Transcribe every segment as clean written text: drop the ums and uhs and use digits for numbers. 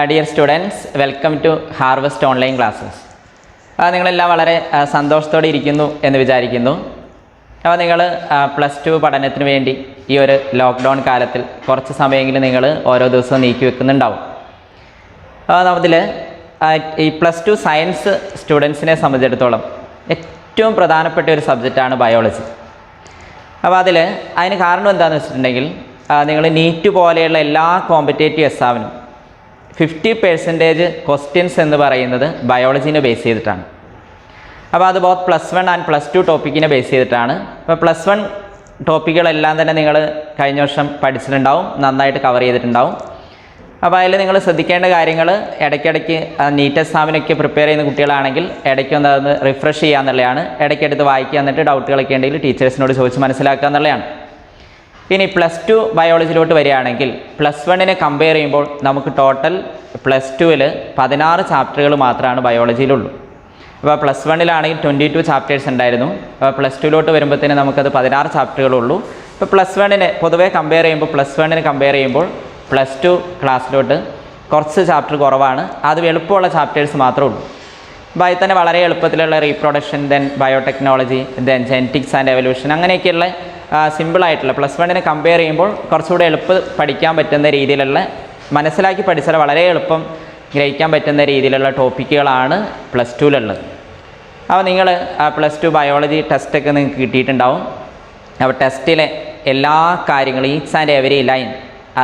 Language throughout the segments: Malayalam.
Dear students, welcome to Harvest Online Classes. നിങ്ങളെല്ലാം വളരെ സന്തോഷത്തോടെ ഇരിക്കുന്നു എന്ന് വിചാരിക്കുന്നു. അപ്പോൾ നിങ്ങൾ +2 പഠനത്തിന് വേണ്ടി ഈ ഒരു ലോക്ക്ഡൗൺ കാലത്തിൽ കുറച്ച് സമയമെങ്കിലും നിങ്ങൾ ഓരോ ദിവസവും നീക്കി വെക്കുന്നുണ്ടാവും. അതിൽ ഈ +2 സയൻസ് സ്റ്റുഡൻസിനെ സംബന്ധിച്ചിടത്തോളം ഏറ്റവും പ്രധാനപ്പെട്ട ഒരു സബ്ജക്റ്റാണ് ബയോളജി. അപ്പോൾ അതിന് കാരണം എന്താണെന്ന് വെച്ചിട്ടുണ്ടെങ്കിൽ നിങ്ങൾ നീറ്റ് പോലെയുള്ള എല്ലാ കോമ്പറ്റേറ്റീവ് എക്സാമിനും 50% ക്വസ്റ്റ്യൻസ് എന്ന് പറയുന്നത് ബയോളജീനെ ബേസ് ചെയ്തിട്ടാണ്. അപ്പോൾ അത് ബോത്ത് +1 ആൻഡ് +2 ടോപ്പിക്കിനെ ബേസ് ചെയ്തിട്ടാണ്. അപ്പോൾ +1 ടോപ്പിക്കുകളെല്ലാം തന്നെ നിങ്ങൾ കഴിഞ്ഞ വർഷം പഠിച്ചിട്ടുണ്ടാവും, നന്നായിട്ട് കവർ ചെയ്തിട്ടുണ്ടാവും. അപ്പോൾ അതിൽ നിങ്ങൾ ശ്രദ്ധിക്കേണ്ട കാര്യങ്ങൾ ഇടയ്ക്കിടയ്ക്ക് നീറ്റ് എക്സാമിനൊക്കെ പ്രിപ്പയർ ചെയ്യുന്ന കുട്ടികളാണെങ്കിൽ ഇടയ്ക്കൊന്ന് അതൊന്ന് റിഫ്രഷ് ചെയ്യുക എന്നുള്ളതാണ്. ഇടയ്ക്കെടുത്ത് വായിക്കുക, എന്നിട്ട് ഡൗട്ടുകളൊക്കെ ഉണ്ടെങ്കിൽ ടീച്ചേഴ്സിനോട് ചോദിച്ച് മനസ്സിലാക്കുക എന്നുള്ളതാണ്. ഇനി +2 ബയോളജിയിലോട്ട് വരികയാണെങ്കിൽ +1നെ കമ്പയർ ചെയ്യുമ്പോൾ നമുക്ക് ടോട്ടൽ +2ൽ 16 ചാപ്റ്ററുകൾ മാത്രമാണ് ബയോളജിയിലുള്ളൂ. അപ്പോൾ +1ലാണെങ്കിൽ 22 ചാപ്റ്റേഴ്സ് ഉണ്ടായിരുന്നു. അപ്പോൾ +2ലോട്ട് വരുമ്പോഴത്തേന് നമുക്കത് 16 ചാപ്റ്ററുകളുള്ളൂ. ഇപ്പോൾ +1നെ പൊതുവേ കമ്പയർ ചെയ്യുമ്പോൾ +1നെ കമ്പയർ ചെയ്യുമ്പോൾ +2 ക്ലാസ്സിലോട്ട് കുറച്ച് ചാപ്റ്റർ കുറവാണ്. അത് എളുപ്പമുള്ള ചാപ്റ്റേഴ്സ് മാത്രമേ ഉള്ളൂ. അപ്പോൾ അതിൽ തന്നെ വളരെ എളുപ്പത്തിലുള്ള reproduction, then biotechnology, then genetics and evolution, അങ്ങനെയൊക്കെയുള്ള സിമ്പിളായിട്ടുള്ള +1നെ കമ്പയർ ചെയ്യുമ്പോൾ കുറച്ചുകൂടെ എളുപ്പം പഠിക്കാൻ പറ്റുന്ന രീതിയിലുള്ള, മനസ്സിലാക്കി പഠിച്ചാൽ വളരെ എളുപ്പം ഗ്രഹിക്കാൻ പറ്റുന്ന രീതിയിലുള്ള ടോപ്പിക്കുകളാണ് +2ലുള്ളത്. അപ്പോൾ നിങ്ങൾ +2 ബയോളജി ടെസ്റ്റൊക്കെ നിങ്ങൾക്ക് കിട്ടിയിട്ടുണ്ടാവും. അപ്പോൾ ടെസ്റ്റിലെ എല്ലാ കാര്യങ്ങളും ഈച്ച് ആൻഡ് എവരി ലൈൻ,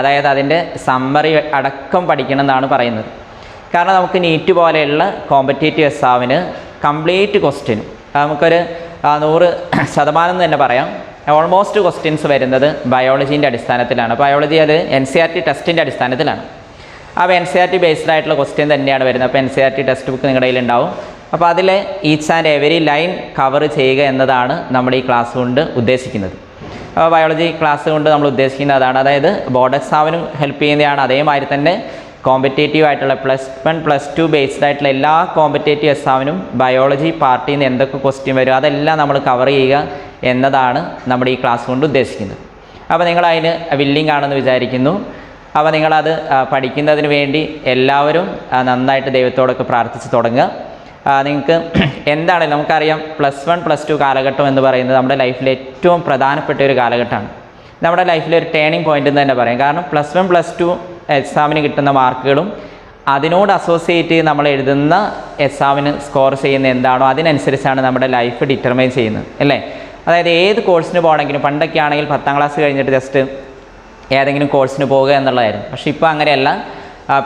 അതായത് അതിൻ്റെ സമ്മറി അടക്കം പഠിക്കണം എന്നാണ് പറയുന്നത്. കാരണം നമുക്ക് നീറ്റ് പോലെയുള്ള കോമ്പറ്റേറ്റീവ് എക്സാമിന് കംപ്ലീറ്റ് ക്വസ്റ്റ്യനും നമുക്കൊരു 100% തന്നെ പറയാം, ഓൾമോസ്റ്റ് ക്വസ്റ്റ്യൻസ് വരുന്നത് ബയോളജീൻ്റെ അടിസ്ഥാനത്തിലാണ്. ബയോളജി അത് NCERT ടെസ്റ്റിൻ്റെ അടിസ്ഥാനത്തിലാണ്. അപ്പോൾ NCERT ബേസ്ഡ് ആയിട്ടുള്ള ക്വസ്റ്റ്യൻ തന്നെയാണ് വരുന്നത്. അപ്പോൾ NCERT ടെക്സ്റ്റ് ബുക്ക് നിങ്ങളുടെ കയ്യിലുണ്ടാവും. അപ്പോൾ അതിൽ each and every line cover ചെയ്യുക എന്നതാണ് നമ്മുടെ ഈ ക്ലാസ് കൊണ്ട് ഉദ്ദേശിക്കുന്നത്. അപ്പോൾ ബയോളജി ക്ലാസ് കൊണ്ട് നമ്മൾ ഉദ്ദേശിക്കുന്നത് അതാണ്. അതായത് ബോർഡ് എക്സാമിനും ഹെൽപ്പ് ചെയ്യുന്നതാണ്, അതേമാതിരി തന്നെ കോമ്പറ്റേറ്റീവ് ആയിട്ടുള്ള +1 +2 ബേസ്ഡ് ആയിട്ടുള്ള എല്ലാ കോമ്പറ്റേറ്റീവ് എക്സാമിനും ബയോളജി പാർട്ടിൽ നിന്ന് എന്തൊക്കെ ക്വസ്റ്റ്യൻ വരും അതെല്ലാം നമ്മൾ കവർ ചെയ്യുക എന്നതാണ് നമ്മുടെ ഈ ക്ലാസ് കൊണ്ട് ഉദ്ദേശിക്കുന്നത്. അപ്പോൾ നിങ്ങളതിന് വില്ലിംഗ് ആണെന്ന് വിചാരിക്കുന്നു. അപ്പോൾ നിങ്ങളത് പഠിക്കുന്നതിന് വേണ്ടി എല്ലാവരും നന്നായിട്ട് ദൈവത്തോടൊക്കെ പ്രാർത്ഥിച്ച് തുടങ്ങുക. നിങ്ങൾക്ക് എന്താണെങ്കിലും നമുക്കറിയാം, +1 +2 കാലഘട്ടം എന്ന് പറയുന്നത് നമ്മുടെ ലൈഫിലെ ഏറ്റവും പ്രധാനപ്പെട്ട ഒരു കാലഘട്ടമാണ്. നമ്മുടെ ലൈഫിലെ ഒരു ടേണിംഗ് പോയിൻ്റ് എന്ന് തന്നെ പറയാം. കാരണം +1 +2 എക്സാമിന് കിട്ടുന്ന മാർക്കുകളും അതിനോട് അസോസിയേറ്റ് ചെയ്ത് നമ്മൾ എഴുതുന്ന എക്സാമിന് സ്കോർ ചെയ്യുന്ന എന്താണോ അതിനനുസരിച്ചാണ് നമ്മുടെ ലൈഫ് ഡിറ്റർമൈൻ ചെയ്യുന്നത്, അല്ലേ? അതായത് ഏത് കോഴ്സിന് പോകണമെങ്കിലും, പണ്ടൊക്കെ ആണെങ്കിൽ 10ാം ക്ലാസ് കഴിഞ്ഞിട്ട് ജസ്റ്റ് ഏതെങ്കിലും കോഴ്സിന് പോവുക എന്നുള്ളതായിരുന്നു. പക്ഷേ ഇപ്പോൾ അങ്ങനെയല്ല.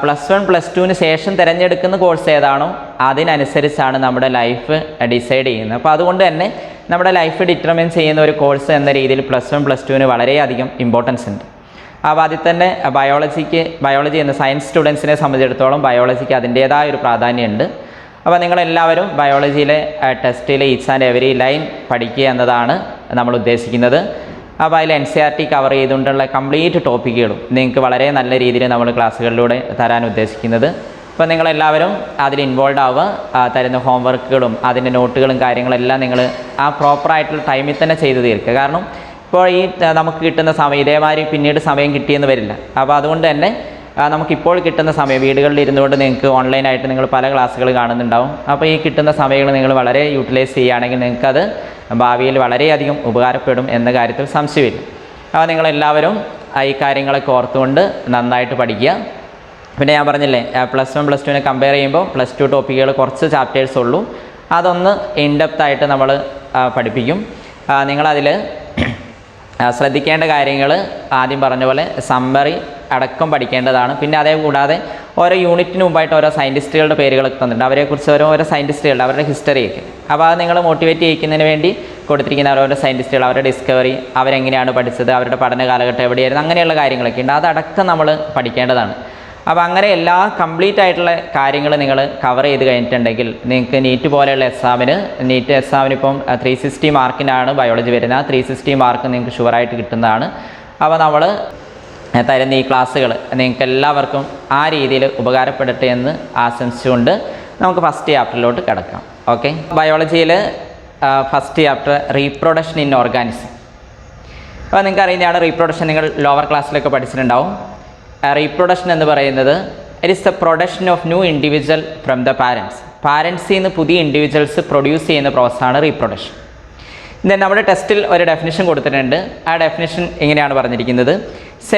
+1 +2ന് ശേഷം തിരഞ്ഞെടുക്കുന്ന കോഴ്സ് ഏതാണോ അതിനനുസരിച്ചാണ് നമ്മുടെ ലൈഫ് ഡിസൈഡ് ചെയ്യുന്നത്. അപ്പോൾ അതുകൊണ്ട് തന്നെ നമ്മുടെ ലൈഫ് ഡിറ്റർമൈൻ ചെയ്യുന്ന ഒരു കോഴ്സ് എന്ന രീതിയിൽ +1 +2ന് വളരെയധികം ഇമ്പോർട്ടൻസ് ഉണ്ട്. അപ്പോൾ അതിൽ തന്നെ ബയോളജി എന്ന സയൻസ് സ്റ്റുഡൻസിനെ സംബന്ധിച്ചിടത്തോളം ബയോളജിക്ക് അതിൻ്റേതായ ഒരു പ്രാധാന്യമുണ്ട്. അപ്പോൾ നിങ്ങളെല്ലാവരും ബയോളജിയിലെ ടെസ്റ്റിലെ ഈച്ച് ആൻഡ് എവരി ലൈൻ പഠിക്കുക എന്നതാണ് നമ്മൾ ഉദ്ദേശിക്കുന്നത്. അപ്പോൾ അതിൽ NCERT കവർ ചെയ്തുകൊണ്ടുള്ള കംപ്ലീറ്റ് ടോപ്പിക്കുകളും നിങ്ങൾക്ക് വളരെ നല്ല രീതിയിൽ നമ്മൾ ക്ലാസ്സുകളിലൂടെ തരാൻ ഉദ്ദേശിക്കുന്നത്. അപ്പോൾ നിങ്ങളെല്ലാവരും അതിൽ ഇൻവോൾവ് ആവുക. തരുന്ന ഹോംവർക്കുകളും അതിൻ്റെ നോട്ടുകളും കാര്യങ്ങളെല്ലാം നിങ്ങൾ ആ പ്രോപ്പറായിട്ടുള്ള ടൈമിൽ തന്നെ ചെയ്ത് തീർക്കുക. കാരണം ഇപ്പോൾ ഈ നമുക്ക് കിട്ടുന്ന സമയം ഇതേമാതിരി പിന്നീട് സമയം കിട്ടിയെന്ന് വരില്ല. അപ്പോൾ അതുകൊണ്ട് തന്നെ നമുക്കിപ്പോൾ കിട്ടുന്ന സമയം വീടുകളിൽ ഇരുന്നുകൊണ്ട് നിങ്ങൾക്ക് ഓൺലൈനായിട്ട് നിങ്ങൾ പല ക്ലാസ്സുകൾ കാണുന്നുണ്ടാവും. അപ്പോൾ ഈ കിട്ടുന്ന സമയങ്ങൾ നിങ്ങൾ വളരെ യൂട്ടിലൈസ് ചെയ്യുകയാണെങ്കിൽ നിങ്ങൾക്കത് ഭാവിയിൽ വളരെയധികം ഉപകാരപ്പെടും എന്ന കാര്യത്തിൽ സംശയമില്ല. അപ്പോൾ നിങ്ങളെല്ലാവരും ഈ കാര്യങ്ങളൊക്കെ ഓർത്തുകൊണ്ട് നന്നായിട്ട് പഠിക്കുക. പിന്നെ ഞാൻ പറഞ്ഞില്ലേ, +1 +2നെ കമ്പയർ ചെയ്യുമ്പോൾ +2 ടോപ്പിക്കുകൾ കുറച്ച് ചാപ്റ്റേഴ്സ് ഉള്ളൂ. അതൊന്ന് ഇൻഡെപ്തായിട്ട് നമ്മൾ പഠിപ്പിക്കും. നിങ്ങളതിൽ ശ്രദ്ധിക്കേണ്ട കാര്യങ്ങൾ ആദ്യം പറഞ്ഞ പോലെ സമ്മറി അടക്കം പഠിക്കേണ്ടതാണ്. പിന്നെ അതേ കൂടാതെ ഓരോ യൂണിറ്റിന് മുമ്പായിട്ട് ഓരോ സയൻറ്റിസ്റ്റുകളുടെ പേരുകളൊക്കെ തന്നിട്ടുണ്ട്. അവരെക്കുറിച്ച് ഓരോ സയൻറ്റിസ്റ്റുകളുടെ അവരുടെ ഹിസ്റ്ററിയൊക്കെ. അപ്പോൾ അത് നിങ്ങൾ മോട്ടിവേറ്റ് ചെയ്യിക്കുന്നതിന് വേണ്ടി കൊടുത്തിരിക്കുന്ന ഓരോ സയൻറ്റിസ്റ്റുകൾ, അവരുടെ ഡിസ്കവറി, അവരെങ്ങനെയാണ് പഠിച്ചത്, അവരുടെ പഠന കാലഘട്ടം എവിടെയായിരുന്നു, അങ്ങനെയുള്ള കാര്യങ്ങളൊക്കെ ഉണ്ട്. അതടക്കം നമ്മൾ പഠിക്കേണ്ടതാണ്. അപ്പോൾ അങ്ങനെ എല്ലാ കംപ്ലീറ്റ് ആയിട്ടുള്ള കാര്യങ്ങൾ നിങ്ങൾ കവർ ചെയ്ത് കഴിഞ്ഞിട്ടുണ്ടെങ്കിൽ നിങ്ങൾക്ക് നീറ്റ് പോലെയുള്ള നീറ്റ് എക്സാമിന് ഇപ്പം 360 മാർക്കിനാണ് ബയോളജി വരുന്നത്. ആ 360 മാർക്ക് നിങ്ങൾക്ക് ഷുവറായിട്ട് കിട്ടുന്നതാണ്. അപ്പോൾ നമ്മൾ തരുന്ന ഈ ക്ലാസ്സുകൾ നിങ്ങൾക്ക് എല്ലാവർക്കും ആ രീതിയിൽ ഉപകാരപ്പെടട്ടെ എന്ന് ആശംസിച്ചുകൊണ്ട് നമുക്ക് ഫസ്റ്റ് ചാപ്റ്ററിലോട്ട് കിടക്കാം. ഓക്കെ, ബയോളജിയിൽ first chapter reproduction in organism. അപ്പോൾ നിങ്ങൾക്ക് അറിയുന്നതാണ്, റീപ്രൊഡക്ഷൻ നിങ്ങൾ ലോവർ ക്ലാസ്സിലൊക്കെ പഠിച്ചിട്ടുണ്ടാവും. റീപ്രൊഡക്ഷൻ എന്ന് പറയുന്നത് it is the production of new individual from the parents. പാരൻസിൽ നിന്ന് പുതിയ ഇൻഡിവിജ്വൽസ് പ്രൊഡ്യൂസ് ചെയ്യുന്ന പ്രോസസ്സാണ് റീപ്രൊഡക്ഷൻ. ദെൻ നമ്മുടെ ടെസ്റ്റിൽ ഒരു ഡെഫിനിഷൻ കൊടുത്തിട്ടുണ്ട്. ആ ഡെഫിനിഷൻ ഇങ്ങനെയാണ് പറഞ്ഞിരിക്കുന്നത്: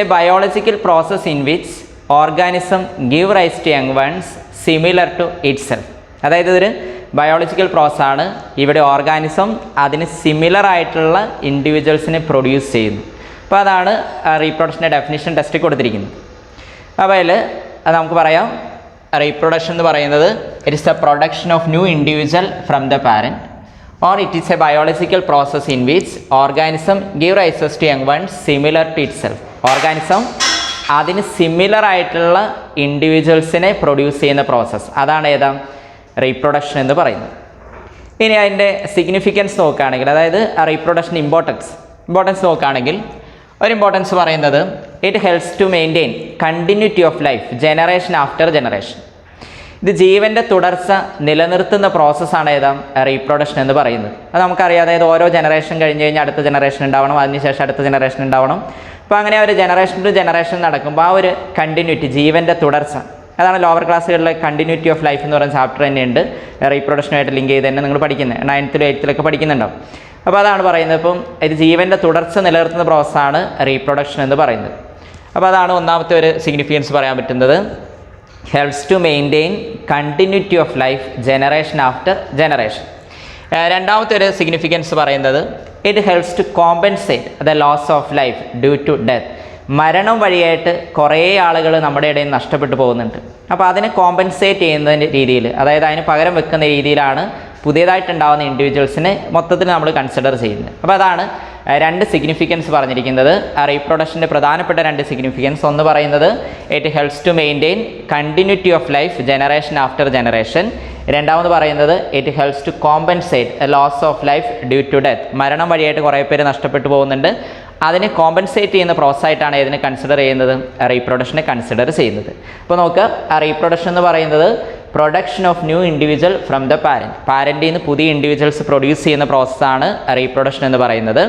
a biological process in which organism give rise to young ones similar to itself. അതായത് ഇതൊരു ബയോളജിക്കൽ പ്രോസസ്സാണ്. ഇവിടെ ഓർഗാനിസം അതിന് സിമിലർ ആയിട്ടുള്ള ഇൻഡിവിജ്വൽസിനെ പ്രൊഡ്യൂസ് ചെയ്യുന്നു. അപ്പോൾ അതാണ് റീപ്രൊഡക്ഷൻ്റെ ഡെഫിനിഷൻ ടെസ്റ്റിൽ കൊടുത്തിരിക്കുന്നത്. അപ്പോൾ അതിൽ നമുക്ക് പറയാം, റീപ്രൊഡക്ഷൻ എന്ന് പറയുന്നത് it is the production of new individual from the parent, or it is a biological process in which organism give rises to young ones similar to itself. Organism അതിന് സിമിലർ ആയിട്ടുള്ള ഇൻഡിവിജ്വൽസിനെ പ്രൊഡ്യൂസ് ചെയ്യുന്ന പ്രോസസ്സ്, അതാണ് ഏതാ റീപ്രൊഡക്ഷൻ എന്ന് പറയുന്നത്. ഇനി അതിൻ്റെ സിഗ്നിഫിക്കൻസ് നോക്കുകയാണെങ്കിൽ, അതായത് റീപ്രൊഡക്ഷൻ ഇമ്പോർട്ടൻസ് നോക്കുകയാണെങ്കിൽ, ഒരു ഇമ്പോർട്ടൻസ് പറയുന്നത് it helps to maintain continuity of life generation after generation. ഇത് ജീവൻ്റെ തുടർച്ച നിലനിർത്തുന്ന പ്രോസസ്സാണ് ഏതാ റീപ്രൊഡക്ഷൻ എന്ന് പറയുന്നത്. അത് നമുക്കറിയാം. അതായത് ഓരോ ജനറേഷൻ കഴിഞ്ഞ് കഴിഞ്ഞാൽ അടുത്ത ജനറേഷൻ ഉണ്ടാവണം, അതിനുശേഷം അടുത്ത ജനറേഷൻ ഉണ്ടാവണം. അപ്പോൾ അങ്ങനെ ഒരു ജനറേഷൻ ടു ജനറേഷൻ നടക്കുമ്പോൾ ആ ഒരു കണ്ടിന്യൂറ്റി, ജീവൻ്റെ തുടർച്ച, അതാണ് ലോവർ ക്ലാസ്സുകളിലെ കണ്ടിന്യൂറ്റി ഓഫ് ലൈഫ് എന്ന് പറയുന്ന ചാപ്റ്റർ തന്നെയുണ്ട്. റീപ്രൊഡക്ഷനുമായിട്ട് ലിങ്ക് ചെയ്ത് തന്നെ നിങ്ങൾ പഠിക്കുന്നത് 9th 8th പഠിക്കുന്നുണ്ടാവും. അപ്പോൾ അതാണ് പറയുന്നത്. ഇപ്പം ഇത് ജീവൻ്റെ തുടർച്ച നിലനിർത്തുന്ന പ്രോസസ്സാണ് റീപ്രൊഡക്ഷൻ എന്ന് പറയുന്നത്. അപ്പോൾ അതാണ് ഒന്നാമത്തെ ഒരു സിഗ്നിഫിക്കൻസ് പറയാൻ പറ്റുന്നത്. Helps to maintain continuity of life generation after generation. രണ്ടാമത്തെ ഒരു സിഗ്നിഫിക്കൻസ് പറയുന്നത് it helps to compensate the loss of life due to death. മരണം വഴിയായിട്ട് കുറേ ആളുകൾ നമ്മുടെ ഇടയിൽ നഷ്ടപ്പെട്ടു പോകുന്നുണ്ട്. അപ്പോൾ അതിനെ കോമ്പൻസേറ്റ് ചെയ്യുന്ന രീതിയിൽ, അതായത് അതിന് പകരം വെക്കുന്ന രീതിയിലാണ് പുതിയതായിട്ടുണ്ടാകുന്ന ഇൻഡിവിജ്വൽസിനെ മൊത്തത്തിൽ നമ്മൾ കൺസിഡർ ചെയ്യുന്നത്. അപ്പോൾ അതാണ് രണ്ട് സിഗ്നിഫിക്കൻസ് പറഞ്ഞിരിക്കുന്നത്. റീപ്രൊഡക്ഷൻ്റെ പ്രധാനപ്പെട്ട രണ്ട് സിഗ്നിഫിക്കൻസ്. ഒന്ന് പറയുന്നത് it helps to maintain continuity of life generation after generation. രണ്ടാമത് പറയുന്നത് it helps to compensate loss of life due to death. മരണം വഴിയായിട്ട് കുറേ പേര് നഷ്ടപ്പെട്ടു പോകുന്നുണ്ട്. അതിനെ കോമ്പൻസേറ്റ് ചെയ്യുന്ന പ്രോസസ്സായിട്ടാണ് ഇതിനെ കൺസിഡർ ചെയ്യുന്നത്, റീപ്രൊഡക്ഷനെ കൺസിഡർ ചെയ്യുന്നത്. അപ്പോൾ നോക്കുക, റീപ്രൊഡക്ഷൻ എന്ന് പറയുന്നത് production of new individual from the പാരൻറ്റിൽ നിന്ന് പുതിയ ഇൻഡിവിജ്വൽസ് പ്രൊഡ്യൂസ് ചെയ്യുന്ന പ്രോസസ്സാണ് റീപ്രൊഡക്ഷൻ എന്ന് പറയുന്നത്.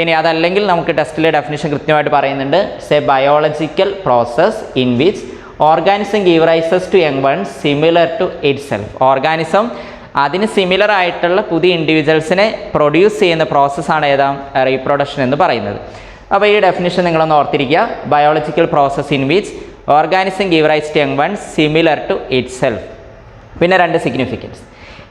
ഇനി അതല്ലെങ്കിൽ നമുക്ക് ടെസ്റ്റിലെ ഡെഫിനിഷൻ കൃത്യമായിട്ട് പറയുന്നുണ്ട്. A biological process in which organism give rises to young ones similar to itself. Organism അതിന് സിമിലർ ആയിട്ടുള്ള പുതിയ ഇൻഡിവിജ്വൽസിനെ പ്രൊഡ്യൂസ് ചെയ്യുന്ന പ്രോസസ്സാണ് ഏതാ റീപ്രൊഡക്ഷൻ എന്ന് പറയുന്നത്. അപ്പോൾ ഈ ഡെഫിനിഷൻ നിങ്ങളൊന്ന് ഓർത്തിരിക്കുക. Biological process in which organism give rise to young ones similar to itself. പിന്നെ രണ്ട് സിഗ്നിഫിക്കൻസ്.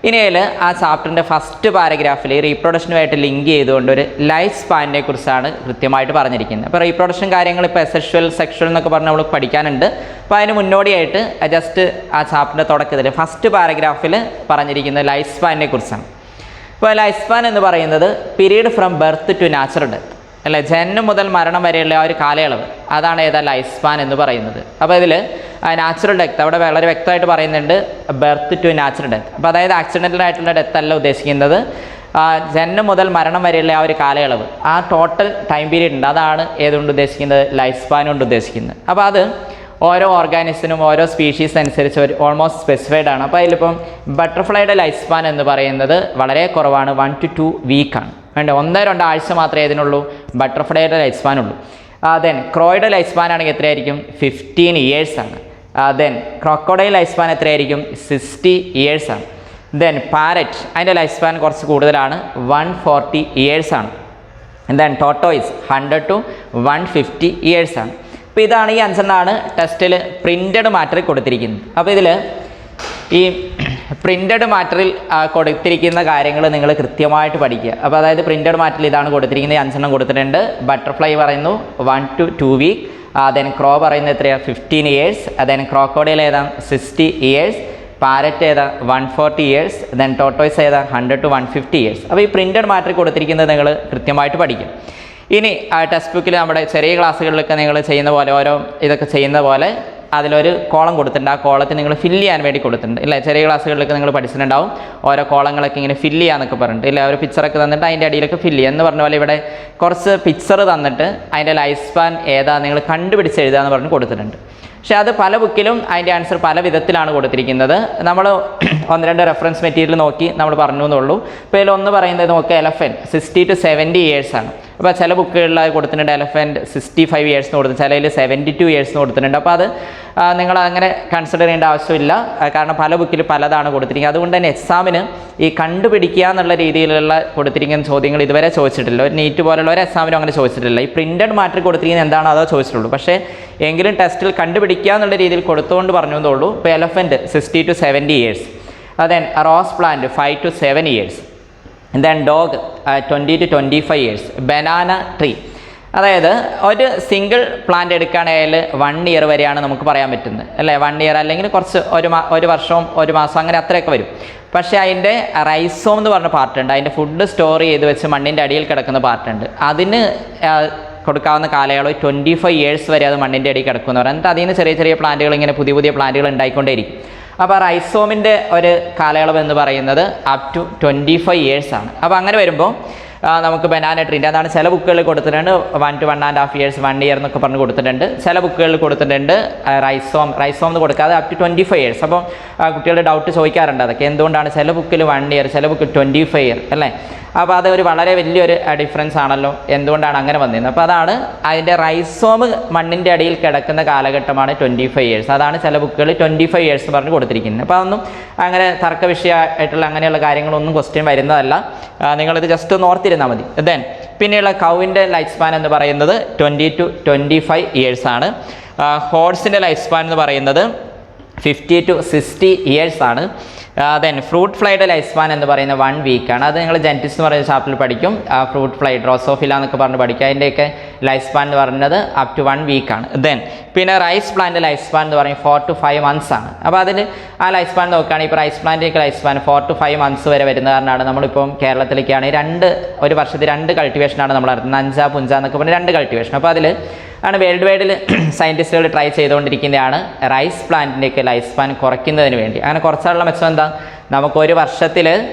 ഇനി അതിൽ ആ ചാപ്റ്ററിൻ്റെ ഫസ്റ്റ് പാരഗ്രാഫിൽ റീപ്രൊഡക്ഷനുമായിട്ട് ലിങ്ക് ചെയ്തുകൊണ്ട് ഒരു ലൈഫ് സ്പാനിനെ കുറിച്ചാണ് കൃത്യമായിട്ട് പറഞ്ഞിരിക്കുന്നത്. അപ്പോൾ റീപ്രൊഡക്ഷൻ കാര്യങ്ങൾ ഇപ്പോൾ സെക്ഷൽ എന്നൊക്കെ പറഞ്ഞ് നമ്മൾ പഠിക്കാനുണ്ട്. അപ്പോൾ അതിന് മുന്നോടിയായിട്ട് ജസ്റ്റ് ആ ചാപ്റ്ററിൻ്റെ തുടക്കത്തിൽ ഫസ്റ്റ് പാരഗ്രാഫിൽ പറഞ്ഞിരിക്കുന്ന ലൈഫ് സ്പാനിനെ കുറിച്ചാണ്. അപ്പോൾ ലൈഫ് സ്പാൻ എന്ന് പറയുന്നത് period from birth to natural death, അല്ലേ, ജനനം മുതൽ മരണം വരെയുള്ള ആ ഒരു കാലയളവ്, അതാണ് ഏതാ ലൈഫ് സ്പാൻ എന്ന് പറയുന്നത്. അപ്പോൾ ഇതിൽ നാച്ചുറൽ ഡെത്ത് അവിടെ വളരെ വ്യക്തമായിട്ട് പറയുന്നുണ്ട്, ബർത്ത് ടു നാച്ചുറൽ ഡെത്ത്. അപ്പോൾ അതായത് ആക്സിഡൻ്റൽ ആയിട്ടുള്ള ഡെത്ത് അല്ല ഉദ്ദേശിക്കുന്നത്, ജനനം മുതൽ മരണം വരെയുള്ള ആ ഒരു കാലയളവ്, ആ ടോട്ടൽ ടൈം പീരീഡ് ഉണ്ട്, അതാണ് ഏതുകൊണ്ട് ഉദ്ദേശിക്കുന്നത്, ലൈഫ് സ്പാൻ കൊണ്ട് ഉദ്ദേശിക്കുന്നത്. അപ്പോൾ അത് ഓരോ ഓർഗാനിസിനും ഓരോ സ്പീഷീസ് അനുസരിച്ച് ഒരു ഓൾമോസ്റ്റ് സ്പെസിഫൈഡ് ആണ്. അപ്പോൾ അതിലിപ്പം ബട്ടർഫ്ലൈയുടെ ലൈഫ് സ്പാൻ എന്ന് പറയുന്നത് വളരെ കുറവാണ്, 1 to 2 വീക്കാണ്. വേണ്ട 1-2 ആഴ്ച മാത്രമേ ഇതിനുള്ളൂ ബട്ടർഫ്ലൈയുടെ ലൈഫ് സ്പാൻ ഉള്ളൂ. ദെൻ ക്രോയുടെ ലൈഫ് സ്പാൻ ആണെങ്കിൽ എത്രയായിരിക്കും, 15 years ആണ്. ദെൻ ക്രോക്കോഡൈൽ ലൈഫ് സ്പാൻ എത്രയായിരിക്കും, 60 years ആണ്. ദെൻ പാരറ്റ് അതിൻ്റെ ലൈഫ് സ്പാൻ കുറച്ച് കൂടുതലാണ്, 140 years ആണ്. ദെൻ ടോട്ടോയ്സ് 100 to 150 years ആണ്. അപ്പോൾ ഇതാണ് ഈ അഞ്ചെണ്ണമാണ് ടെസ്റ്റിൽ പ്രിൻ്റഡ് മാറ്ററിൽ കൊടുത്തിരിക്കുന്നത്. അപ്പോൾ ഇതിൽ ഈ പ്രിൻ്റഡ് മാറ്ററിൽ കൊടുത്തിരിക്കുന്ന കാര്യങ്ങൾ നിങ്ങൾ കൃത്യമായിട്ട് പഠിക്കുക. അപ്പോൾ അതായത് പ്രിൻ്റഡ് മാറ്ററിൽ ഇതാണ് കൊടുത്തിരിക്കുന്നത്, ഈ 5 കൊടുത്തിട്ടുണ്ട്. ബട്ടർഫ്ലൈ പറയുന്നു 1 to 2 വീക്ക്. ദെൻ ക്രോ പറയുന്നത് എത്രയാണ്, 15 years. ദെൻ ക്രോക്കോഡൈൽ ഏതാ 60 years. പാരറ്റ് ഏതാ 140 years. ദെൻ ടോട്ടോയ്സ് ഏതാ 100 to 150 years. അപ്പോൾ ഈ പ്രിൻ്റഡ് മാറ്ററിൽ കൊടുത്തിരിക്കുന്നത് നിങ്ങൾ കൃത്യമായിട്ട് പഠിക്കും. ഇനി ടെക്സ്റ്റ് ബുക്കിൽ നമ്മുടെ ചെറിയ ക്ലാസ്സുകളിലൊക്കെ നിങ്ങൾ ചെയ്യുന്ന പോലെ ഓരോ ഇതൊക്കെ ചെയ്യുന്ന പോലെ അതിലൊരു കോളം കൊടുത്തിട്ടുണ്ട്. ആ കോളത്തിൽ നിങ്ങൾ ഫില്ല് ചെയ്യാൻ വേണ്ടി കൊടുത്തിട്ടുണ്ട്, ഇല്ലേ? ചെറിയ ക്ലാസ്സുകളിലൊക്കെ നിങ്ങൾ പഠിച്ചിട്ടുണ്ടാവും. ഓരോ കോളങ്ങളൊക്കെ ഇങ്ങനെ ഫില്ല് ചെയ്യാന്നൊക്കെ പറഞ്ഞിട്ട്, ഇല്ല, ഒരു പിക്ചറൊക്കെ തന്നിട്ട് അതിൻ്റെ അടിയിലൊക്കെ ഫില്ല് ചെയ്യുക എന്ന് പറഞ്ഞ പോലെ ഇവിടെ കുറച്ച് പിക്ചർ തന്നിട്ട് അതിൻ്റെ ലൈഫ് സ്പാൻ ഏതാ നിങ്ങൾ കണ്ടുപിടിച്ച് എഴുതുക എന്ന് പറഞ്ഞ് കൊടുത്തിട്ടുണ്ട്. പക്ഷേ അത് പല ബുക്കിലും അതിൻ്റെ ആൻസർ പല വിധത്തിലാണ് കൊടുത്തിരിക്കുന്നത്. നമ്മൾ 1-2 റെഫറൻസ് മെറ്റീരിയൽ നോക്കി നമ്മൾ പറഞ്ഞു എന്നുള്ളൂ. ഇപ്പോൾ ഇതിലൊന്ന് പറയുന്നത് നോക്കുക, എലഫൻറ്റ് 60 to 70 years ആണ്. അപ്പോൾ ചില ബുക്കുകളിൽ അത് കൊടുത്തിട്ടുണ്ട് എലഫൻറ്റ് 65 ഇയേഴ്സിന് കൊടുത്തിട്ടുണ്ട്, ചിലതിൽ 72 ഇയേഴ്സിന് കൊടുത്തിട്ടുണ്ട്. അപ്പോൾ അത് നിങ്ങൾ അങ്ങനെ കൺസിഡർ ചെയ്യേണ്ട ആവശ്യമില്ല, കാരണം പല ബുക്കിൽ പലതാണ് കൊടുത്തിരിക്കുന്നത്. അതുകൊണ്ട് തന്നെ എക്സാമിന് ഈ കണ്ടുപിടിക്കുക എന്നുള്ള രീതിയിലുള്ള കൊടുത്തിരിക്കുന്ന ചോദ്യങ്ങൾ ഇതുവരെ ചോദിച്ചിട്ടില്ല. ഒരു നീറ്റ് പോലുള്ള ഒരു എക്സാമിനും അങ്ങനെ ചോദിച്ചിട്ടില്ല. ഈ പ്രിൻറ്റഡ് മാറ്റർ കൊടുത്തിരിക്കുന്നത് എന്താണോ അതോ ചോദിച്ചിട്ടുള്ളൂ. പക്ഷേ എങ്കിലും ടെസ്റ്റിൽ കണ്ടുപിടിക്കുക എന്നുള്ള രീതിയിൽ കൊടുത്തുകൊണ്ട് പറഞ്ഞു എന്നേ ഉള്ളൂ. ഇപ്പോൾ elephant 60 to 70 years, then rose plant 5 to 7 years, then dog 20 to 25 years, banana tree. അതായത് ഒരു സിംഗിൾ പ്ലാന്റ് എടുക്കുകയാണെങ്കിൽ 1 ഇയർ വരെയാണ് നമുക്ക് പറയാൻ പറ്റുന്നത്, അല്ലേ? 1 ഇയർ അല്ലെങ്കിൽ കുറച്ച് ഒരു വർഷവും ഒരു മാസം അങ്ങനെ അത്രയൊക്കെ വരും. പക്ഷേ അതിൻ്റെ റൈസോം എന്ന് പറഞ്ഞ പാർട്ടുണ്ട്, അതിൻ്റെ ഫുഡ് സ്റ്റോർ ചെയ്ത് വെച്ച് മണ്ണിൻ്റെ അടിയിൽ കിടക്കുന്ന പാർട്ടുണ്ട്. അതിന് കൊടുക്കാവുന്ന കാലയളവ് 25 ഇയേഴ്സ് വരെ അത് മണ്ണിൻ്റെ അടിയിൽ കിടക്കുമെന്ന് പറയാം. എന്നിട്ട് അതിൽ നിന്ന് ചെറിയ ചെറിയ പ്ലാന്റുകൾ, ഇങ്ങനെ പുതിയ പുതിയ പ്ലാന്റുകൾ ഉണ്ടായിക്കൊണ്ടേയിരിക്കും. അപ്പോൾ റൈസോമിൻ്റെ ഒരു കാലയളവ് എന്ന് പറയുന്നത് അപ് ടു 25 ഇയേഴ്സ് ആണ്. അപ്പോൾ അങ്ങനെ വരുമ്പോൾ നമുക്ക് ബനാന ട്രീൻ്റെ, അതാണ് ചില ബുക്കുകളിൽ കൊടുത്തിട്ടുണ്ട് 1 to 1.5 ഇയേഴ്സ്, 1 ഇയർ എന്നൊക്കെ പറഞ്ഞ് കൊടുത്തിട്ടുണ്ട്. ചില ബുക്കുകളിൽ കൊടുത്തിട്ടുണ്ട് റൈസോം എന്ന് കൊടുക്കാതെ അപ് ടു 25 ഇയേഴ്സ്. അപ്പം കുട്ടികളുടെ ഡൗട്ട് ചോദിക്കാറുണ്ട്, അതൊക്കെ എന്തുകൊണ്ടാണ് ചില ബുക്കിൽ 1 ഇയർ, ചില ബുക്കിൽ 25 ഇയർ, അല്ലേ? അപ്പോൾ അത് ഒരു വളരെ വലിയൊരു ഡിഫറൻസ് ആണല്ലോ, എന്തുകൊണ്ടാണ് അങ്ങനെ വന്നിരുന്നത്? അപ്പോൾ അതാണ് അതിൻ്റെ റൈസോം മണ്ണിൻ്റെ അടിയിൽ കിടക്കുന്ന കാലഘട്ടമാണ് 25 ഇയേഴ്സ്. അതാണ് ചില ബുക്കുകളിൽ 25 ഇയേഴ്സ് പറഞ്ഞ് കൊടുത്തിരിക്കുന്നത്. അപ്പോൾ അതൊന്നും അങ്ങനെ തർക്ക വിഷയമായിട്ടുള്ള അങ്ങനെയുള്ള കാര്യങ്ങളൊന്നും ക്വസ്റ്റ്യൻ വരുന്നതല്ല, നിങ്ങളിത് ജസ്റ്റ് ഒന്ന് ഓർത്തിരുന്നാൽ മതി. ദെൻ പിന്നെയുള്ള കൗവിൻ്റെ ലൈഫ് സ്പാൻ എന്ന് പറയുന്നത് 20 to 25 ഇയേഴ്സ് ആണ്. ഹോഴ്സിൻ്റെ ലൈഫ് സ്പാൻ എന്ന് പറയുന്നത് 50 to 60 ഇയേഴ്സ് ആണ്. ദെൻ ഫ്രൂട്ട് ഫ്ലൈയുടെ ലൈഫ് സ്പാൻ എന്ന് പറയുന്നത് 1 വീക്കാണ്. അത് നിങ്ങൾ ജെനറ്റിക്സ് എന്ന് പറയുന്ന ചാപ്റ്ററിൽ പഠിക്കും. ഫ്രൂട്ട് ഫ്ലൈ, ഡ്രോസോഫില എന്നൊക്കെ പറഞ്ഞ് പഠിക്കുക. അതിൻ്റെയൊക്കെ ലൈഫ് സ്പാൻ എന്ന് പറയുന്നത് അപ് ടു 1 വീക്കാണ്. ദെൻ പിന്നെ റൈസ് പ്ലാന്റ് ലൈഫ് സ്പാൻ എന്ന് പറയുന്നത് 4 to 5 മന്ത്സ് ആണ്. അപ്പോൾ അതിൽ ആ ലൈഫ് സ്പാൻ നോക്കുകയാണെങ്കിൽ ഇപ്പോൾ റൈസ് പ്ലാന്റിൻ്റെ ലൈഫ് സ്പാൻ 4 to 5 മന്ത്സ് വരെ വരുന്ന കാരണമാണ് നമ്മളിപ്പം കേരളത്തിലേക്കാണെങ്കിൽ ഒരു വർഷത്തിൽ 2 കൾട്ടിവേഷനാണ് നമ്മൾ നടത്തുന്നത്. അഞ്ച പുഞ്ച എന്നൊക്കെ പറഞ്ഞ് 2 കൾട്ടിവേഷൻ. അപ്പോൾ അതിൽ ആണ് വേൾഡ് വൈഡിൽ സയൻറ്റിസ്റ്റുകൾ ട്രൈ ചെയ്തുകൊണ്ടിരിക്കുന്നതാണ് റൈസ് പ്ലാന്റിൻ്റെയൊക്കെ ലൈഫ് സ്പാൻ കുറയ്ക്കുന്നതിന് വേണ്ടി. അങ്ങനെ കുറച്ചാലുള്ള മെച്ചം എന്താ, നമുക്ക് ഒരു വർഷത്തിൽ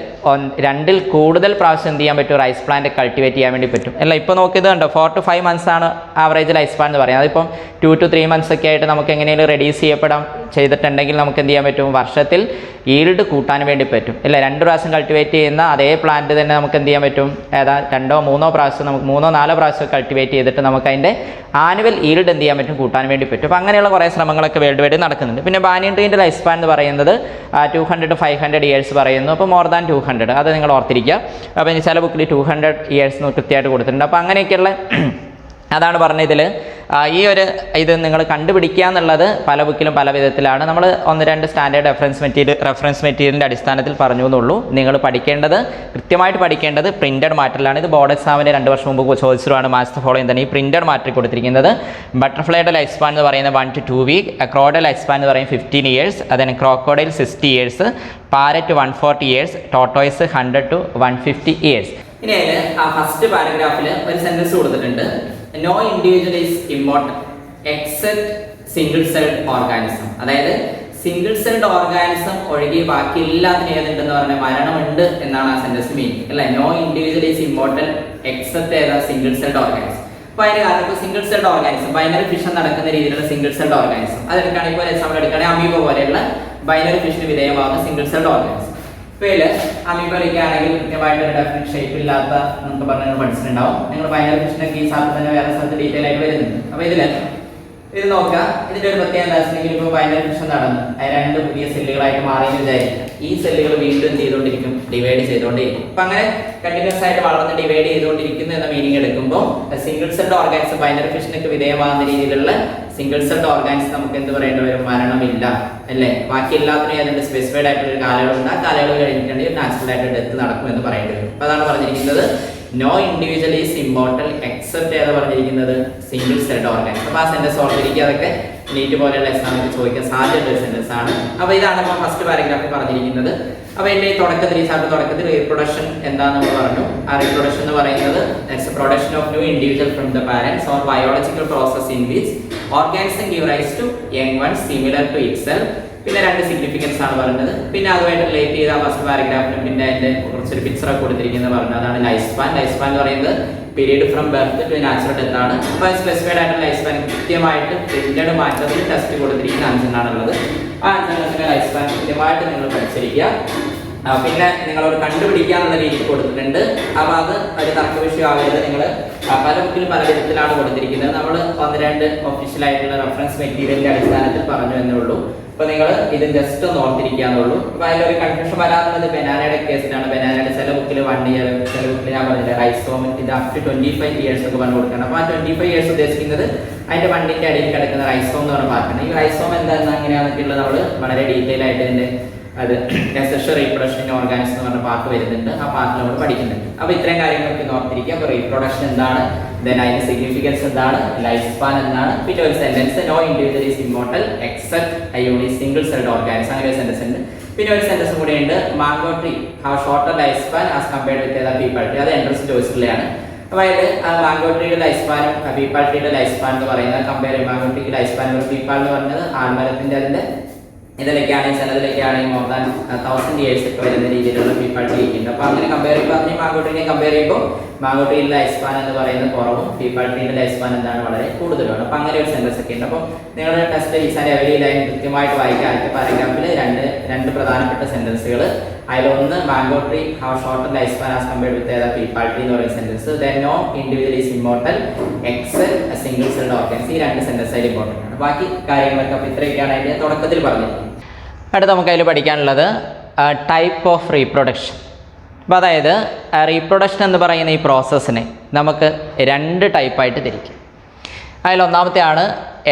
2-ൽ കൂടുതൽ പ്രാവശ്യം എന്ത് ചെയ്യാൻ പറ്റും, റൈസ് പ്ലാന്റ് കൾട്ടിവേറ്റ് ചെയ്യാൻ വേണ്ടി പറ്റും, അല്ല? ഇപ്പോൾ നോക്കിയത് കണ്ടോ, 4 to 5 മന്ത്സ് ആണ് ആവറേജ് ലൈഫ് സ്പാൻ എന്ന് പറയുന്നത്. അതിപ്പം 2 to 3 മന്ത്സ് ഒക്കെ ആയിട്ട് നമുക്ക് എങ്ങനെയും റെഡ്യൂസ് ചെയ്തിട്ടുണ്ടെങ്കിൽ നമുക്ക് എന്ത് ചെയ്യാൻ പറ്റും, വർഷത്തിൽ ഈൽഡ് കൂട്ടാൻ വേണ്ടി പറ്റും, അല്ലേ? 2 പ്രാവശ്യം കൾട്ടിവേറ്റ് ചെയ്യുന്ന അതേ പ്ലാന്റ് തന്നെ നമുക്ക് എന്ത് ചെയ്യാൻ പറ്റും, 2-3 പ്രാവശ്യം, നമുക്ക് 3-4 പ്രാവശ്യം കൾട്ടിവേറ്റ് ചെയ്തിട്ട് നമുക്ക് അതിൻ്റെ ആനുവൽ ഈൽഡ് എന്ത് ചെയ്യാൻ പറ്റും, കൂട്ടാൻ വേണ്ടി പറ്റും. അപ്പോൾ അങ്ങനെയുള്ള കുറേ ശ്രമങ്ങളൊക്കെ വേൾഡ് വൈഡ് നടക്കുന്നുണ്ട്. പിന്നെ ബാനിയൻ ട്രീൻ്റെ ലൈഫ് സ്പാൻ എന്ന് പറയുന്നത് 200 to 500 ഇയേഴ്സ് പറയുന്നു. അപ്പോൾ മോർ ദാൻ 200 അത് നിങ്ങൾ ഓർത്തിരിക്കുക. അപ്പോൾ ഇനി ചില ബുക്കിൽ 200 ഇയേഴ്സ് കൃത്യമായിട്ട് കൊടുത്തിട്ടുണ്ട്. അപ്പോൾ അങ്ങനെയൊക്കെയുള്ള അതാണ് പറഞ്ഞതിൽ ഈ ഒരു ഇത് നിങ്ങൾ കണ്ടുപിടിക്കുക എന്നുള്ളത് പല ബുക്കിലും പല വിധത്തിലാണ്. നമ്മൾ 1-2 സ്റ്റാൻഡേർഡ് റെഫറൻസ് മെറ്റീരിയലിൻ്റെ അടിസ്ഥാനത്തിൽ പറഞ്ഞു എന്നുള്ളൂ. നിങ്ങൾ കൃത്യമായിട്ട് പഠിക്കേണ്ടത് പ്രിൻറ്റഡ് മാറ്ററിലാണ്. ഇത് ബോർഡ് എക്സാമിന് 2 വർഷം മുമ്പ് ചോദിച്ചിട്ടാണ് മാസ്റ്റർ ഫോളോ തന്നെ ഈ പ്രിൻറ്റഡ് മാറ്റർ കൊടുത്തിരിക്കുന്നത്. ബട്ടർഫ്ലൈയുടെ ലൈഫ് സ്പാൻ എന്ന് പറയുന്നത് 1 to 2 വീക്ക്, ക്രോയുടെ ലൈഫ് സ്പാൻ എന്ന് പറയുന്നത് 15 ഇയേഴ്സ്, അതിന് crocodile 60 years, parrot 140 years, tortoise 100 to 150 years. ഇനി അതിൽ ആ ഫസ്റ്റ് പാരഗ്രാഫിൽ ഒരു സെൻറ്റൻസ് കൊടുത്തിട്ടുണ്ട്, no individual is immortal except single celled organism. അതായത് സിംഗിൾ സെൽഡ് ഓർഗാനിസം ഒഴികെ ബാക്കി എല്ലാത്തിനും ഏതുണ്ടെന്ന് പറഞ്ഞാൽ മരണമുണ്ട് എന്നാണ് ആ സെൻറ്റൻസ് മീനിങ്, അല്ലേ? No individual is immortal except ഏതാ, സിംഗിൾ സെൽഡ് ഓർഗാനിസം. അപ്പോൾ അതിന് കാരണം ഇപ്പോൾ single celled organism, binary fission നടക്കുന്ന രീതിയിലുള്ള സിംഗിൾ സെൽഡ് ഓർഗാനിസം അതെടുക്കുകയാണെങ്കിൽ, ഇപ്പോൾ എക്സാമ്പിൾ എടുക്കുകയാണെങ്കിൽ അമീബ പോലെയുള്ള ബൈനറി ഫിഷിന് വിധേയമാകുന്ന സിംഗിൾ സെൽഡ് ഓർഗാനിസം. ഇപ്പോൾ അമീബയിലേക്കാണെങ്കിൽ കൃത്യമായിട്ടൊരു ഡെഫിനിറ്റ് ഷേപ്പ് ഇല്ലാത്ത നമുക്ക് പറഞ്ഞാൽ പഠിച്ചിട്ടുണ്ടാവും. നിങ്ങൾ ബൈനറി ഫിഷിനൊക്കെ ഈ സാധനം തന്നെ വേറെ സ്ഥലത്ത് ഡീറ്റെയിൽ ആയിട്ട് വരുന്നുണ്ട്. അപ്പോൾ ഇത് നോക്കുക, ഇതിൻ്റെ ഒരു പ്രത്യേകത എന്താ വെച്ചിട്ടുണ്ടെങ്കിൽ ഇപ്പോൾ ബൈനറി ഫിഷൻ നടന്നു 2 പുതിയ സെല്ലുകളായിട്ട് മാറിയെന്ന് വിചാരിക്കുക. ഈ സെല്ലുകൾ വീണ്ടും ചെയ്തുകൊണ്ടിരിക്കും, ഡിവൈഡ് ചെയ്തുകൊണ്ടിരിക്കും. അപ്പം അങ്ങനെ കണ്ടിന്യൂസ് ആയിട്ട് വളർന്ന് ഡിവൈഡ് ചെയ്തുകൊണ്ടിരിക്കുന്നു എന്ന മീനിങ് എടുക്കുമ്പോൾ സിംഗിൾ സെൽഡ് ഓർഗാനിസം ബൈനറി ഫിഷിനൊക്കെ വിധേയമാകുന്ന രീതിയിലുള്ള സിംഗിൾ സെൽഡ് ഓർഗാനിസം നമുക്ക് എന്ത് പറയേണ്ടി വരും, മരണമില്ല, അല്ലേ? ബാക്കി എല്ലാത്തിനും ഏതാണ്ട് സ്പെസിഫൈഡ് ആയിട്ടൊരു കാലയളവ് ഉണ്ട്. ആ കാലയളവ് കഴിഞ്ഞിട്ടുണ്ടെങ്കിൽ നാച്ചുറൽ ആയിട്ട് ഡെത്ത് നടക്കും എന്ന് പറയേണ്ടി വരും. അപ്പോൾ അതാണ് പറഞ്ഞിരിക്കുന്നത്, no individual is immortal except ഏതാ പറഞ്ഞിരിക്കുന്നത്, സിംഗിൾ സെൽഡ് ഓർഗാനിസം. അപ്പോൾ ആ സെൻറ്റൻസ് ഓർത്തിരിക്കുക, അതൊക്കെ നീറ്റ് പോലെയുള്ള എക്സാമിൽ ചോദിക്കാൻ സാധ്യതയുള്ള ഒരു സെൻറ്റൻസ് ആണ്. അപ്പോൾ ഇതാണ് ഇപ്പോൾ ഫസ്റ്റ് പാരഗ്രാഫിൽ പറഞ്ഞിരിക്കുന്നത്. അപ്പോൾ എൻ്റെ ഈ തുടക്കത്തിൽ റീപ്രൊഡക്ഷൻ എന്താണെന്ന് നമ്മൾ പറഞ്ഞു. ആ റീപ്രൊഡക്ഷൻ എന്ന് പറയുന്നത് it's a production of new individual from the parents or biological process in which organism give rise to young ones similar to itself. പിന്നെ 2 സിഗ്നിഫിക്കൻസ് ആണ് പറയുന്നത്. പിന്നെ അതുമായിട്ട് റിലേറ്റ് ചെയ്ത ഫസ്റ്റ് പാരഗ്രാഫിനും പിന്നെ അതിൻ്റെ കുറച്ചൊരു പിക്ചറൊക്കെ കൊടുത്തിരിക്കുന്നത് പറഞ്ഞത് അതാണ് ലൈഫ് സ്പാൻ. ലൈഫ് സ്പാൻ എന്ന് പറയുന്നത് period from birth to natural death ആണ്. അപ്പോൾ സ്പെസിഫൈഡ് ആയിട്ടുള്ള ലൈഫ് സ്പാൻ കൃത്യമായിട്ട് പ്രിന്റഡ് മാറ്റത്തിൽ ടെസ്റ്റ് കൊടുത്തിരിക്കുന്ന 5 എണ്ണാണുള്ളത്. ആ 5 എണ്ണത്തിൻ്റെ ലൈഫ് സ്പാൻ കൃത്യമായിട്ട് നിങ്ങൾ പഠിച്ചിരിക്കുക. പിന്നെ നിങ്ങളോട് കണ്ടുപിടിക്കാനുള്ള രീതിയിൽ കൊടുത്തിട്ടുണ്ട്. അപ്പോൾ അത് ഒരു തർക്ക വിഷയമാകരുത്. നിങ്ങൾ പല ബുക്കിലും പല വിധത്തിലാണ് കൊടുത്തിരിക്കുന്നത്. നമ്മൾ 12 ഒഫീഷ്യലായിട്ടുള്ള റെഫറൻസ് മെറ്റീരിയലിൻ്റെ അടിസ്ഥാനത്തിൽ പറഞ്ഞു എന്നേ ഉള്ളൂ. അപ്പോൾ നിങ്ങൾ ഇത് ജസ്റ്റ് ഒന്ന് ഓർത്തിരിക്കാന്നുള്ളൂ. അപ്പോൾ അതിലൊരു കൺഫ്യൂഷൻ വരാറുള്ളത് ബനാനയുടെ കേസിലാണ്. ബനാനയുടെ ചില ബുക്കിൽ 1 ഇയർ, ചില ബുക്കിൽ ഞാൻ പറഞ്ഞില്ല റൈസോം ഇത് അപ് ടു 25 ഇയേഴ്സ് ഒക്കെ പറഞ്ഞു കൊടുക്കണം. അപ്പോൾ ആ 25 ഇയേഴ്സ് ഉദ്ദേശിക്കുന്നത് അതിൻ്റെ വണ്ടിൻ്റെ അടിയിൽ കിടക്കുന്ന റൈസോം എന്ന് പറഞ്ഞ പാർട്ടാണ്. ഈ റൈസോം എന്താണെന്ന് അങ്ങനെയാണെന്നുള്ളത് നമ്മൾ വളരെ ഡീറ്റെയിൽ ആയിട്ട് ഇതിൻ്റെ അത് അസെക്ഷൽ റീപ്രൊഡക്ഷൻ ഓർഗാനിസം എന്ന് പറഞ്ഞ പാർട്ട് വരുന്നുണ്ട്. ആ പാർട്ടിൽ നമ്മൾ പഠിക്കുന്നുണ്ട്. അപ്പോൾ ഇത്രയും കാര്യങ്ങളൊക്കെ ഓർത്തിരിക്കുക. അപ്പോൾ റീപ്രൊഡക്ഷൻ എന്താണ്, ദെൻ അതിന്റെ സിഗ്നിഫിക്കൻസ് എന്താണ്, ലൈഫ് സ്പാൻ എന്താണ്, പിന്നെ ഒരു sentence no individual is immortal except I only single celled organism, അങ്ങനെ ഒരു സെന്റൻസ് ഉണ്ട്. പിന്നെ ഒരു സെന്റൻസ് കൂടെ ഉണ്ട്, mango tree have shorter life span as compared with other peepal tree. അത് എൻട്രൻസ് ചോയ്സിലാണ്. അപ്പോൾ അതിൽ മാംഗോ ട്രീയുടെ ലൈഫ് സ്പാനും പീപ്പിൾ ട്രീയുടെ ലൈഫ് സ്പാൻ എന്ന് പറയുന്നത് കമ്പയർ ചെയ്യും. മാംഗോ ട്രീക്ക് ലൈഫ് സ്പാൻ പീപ്പിൾ എന്ന് പറഞ്ഞത് ആൽമരത്തിന്റെ അതിന്റെ ഇതിലൊക്കെയാണെങ്കിൽ ചിലതിലൊക്കെയാണെങ്കിൽ മോർ ദാൻ 1000 ഇയേഴ്സ് ഒക്കെ വരുന്ന രീതിയിലുള്ള പീപ്പിൾ ട്രീ ഉണ്ട്. അപ്പോൾ അങ്ങനെ കമ്പയർ ചെയ്യുമ്പോൾ അതിന് മാംഗോ ട്രീനെ കമ്പയർ ചെയ്യുമ്പോൾ മാംഗോ ട്രീയുടെ ലൈഫ് സ്പാൻ എന്ന് പറയുന്നത് കുറവും പീപ്പിൾ ട്രീയുടെ ലൈഫ് സ്പാൻ എന്താണ് വളരെ കൂടുതലാണ്. അപ്പോൾ അങ്ങനെ ഒരു സെൻറ്റൻസ് ഒക്കെ ഉണ്ട്. അപ്പോൾ നിങ്ങളുടെ test is and every line കൃത്യമായിട്ട് വായിക്കുക. ആദ്യത്തെ പാരഗ്രാഫിൽ രണ്ട് പ്രധാനപ്പെട്ട സെൻറ്റൻസുകൾ. അതിലൊന്ന് mango tree have shorter life span as compared with ഏതാ പീപ്പിൾ ട്രീ എന്ന് പറയുന്ന sentence. Then no individual is immortal except a single celled organism. ഈ രണ്ട് സെൻറ്റൻസ് അതിൽ ഇമ്പോർട്ടൻ്റ് ആണ്. ബാക്കി കാര്യങ്ങളൊക്കെ അപ്പോൾ ഇത്രയൊക്കെയാണ് അതിൻ്റെ തുടക്കത്തിൽ പറഞ്ഞത്. അടുത്ത് നമുക്ക് അതിൽ പഠിക്കാനുള്ളത് ടൈപ്പ് ഓഫ് റീപ്രൊഡക്ഷൻ. അപ്പോൾ അതായത് റീപ്രൊഡക്ഷൻ എന്ന് പറയുന്ന ഈ പ്രോസസ്സിനെ നമുക്ക് 2 ടൈപ്പായിട്ട് തിരിക്കും. അതിലൊന്നാമത്തെയാണ്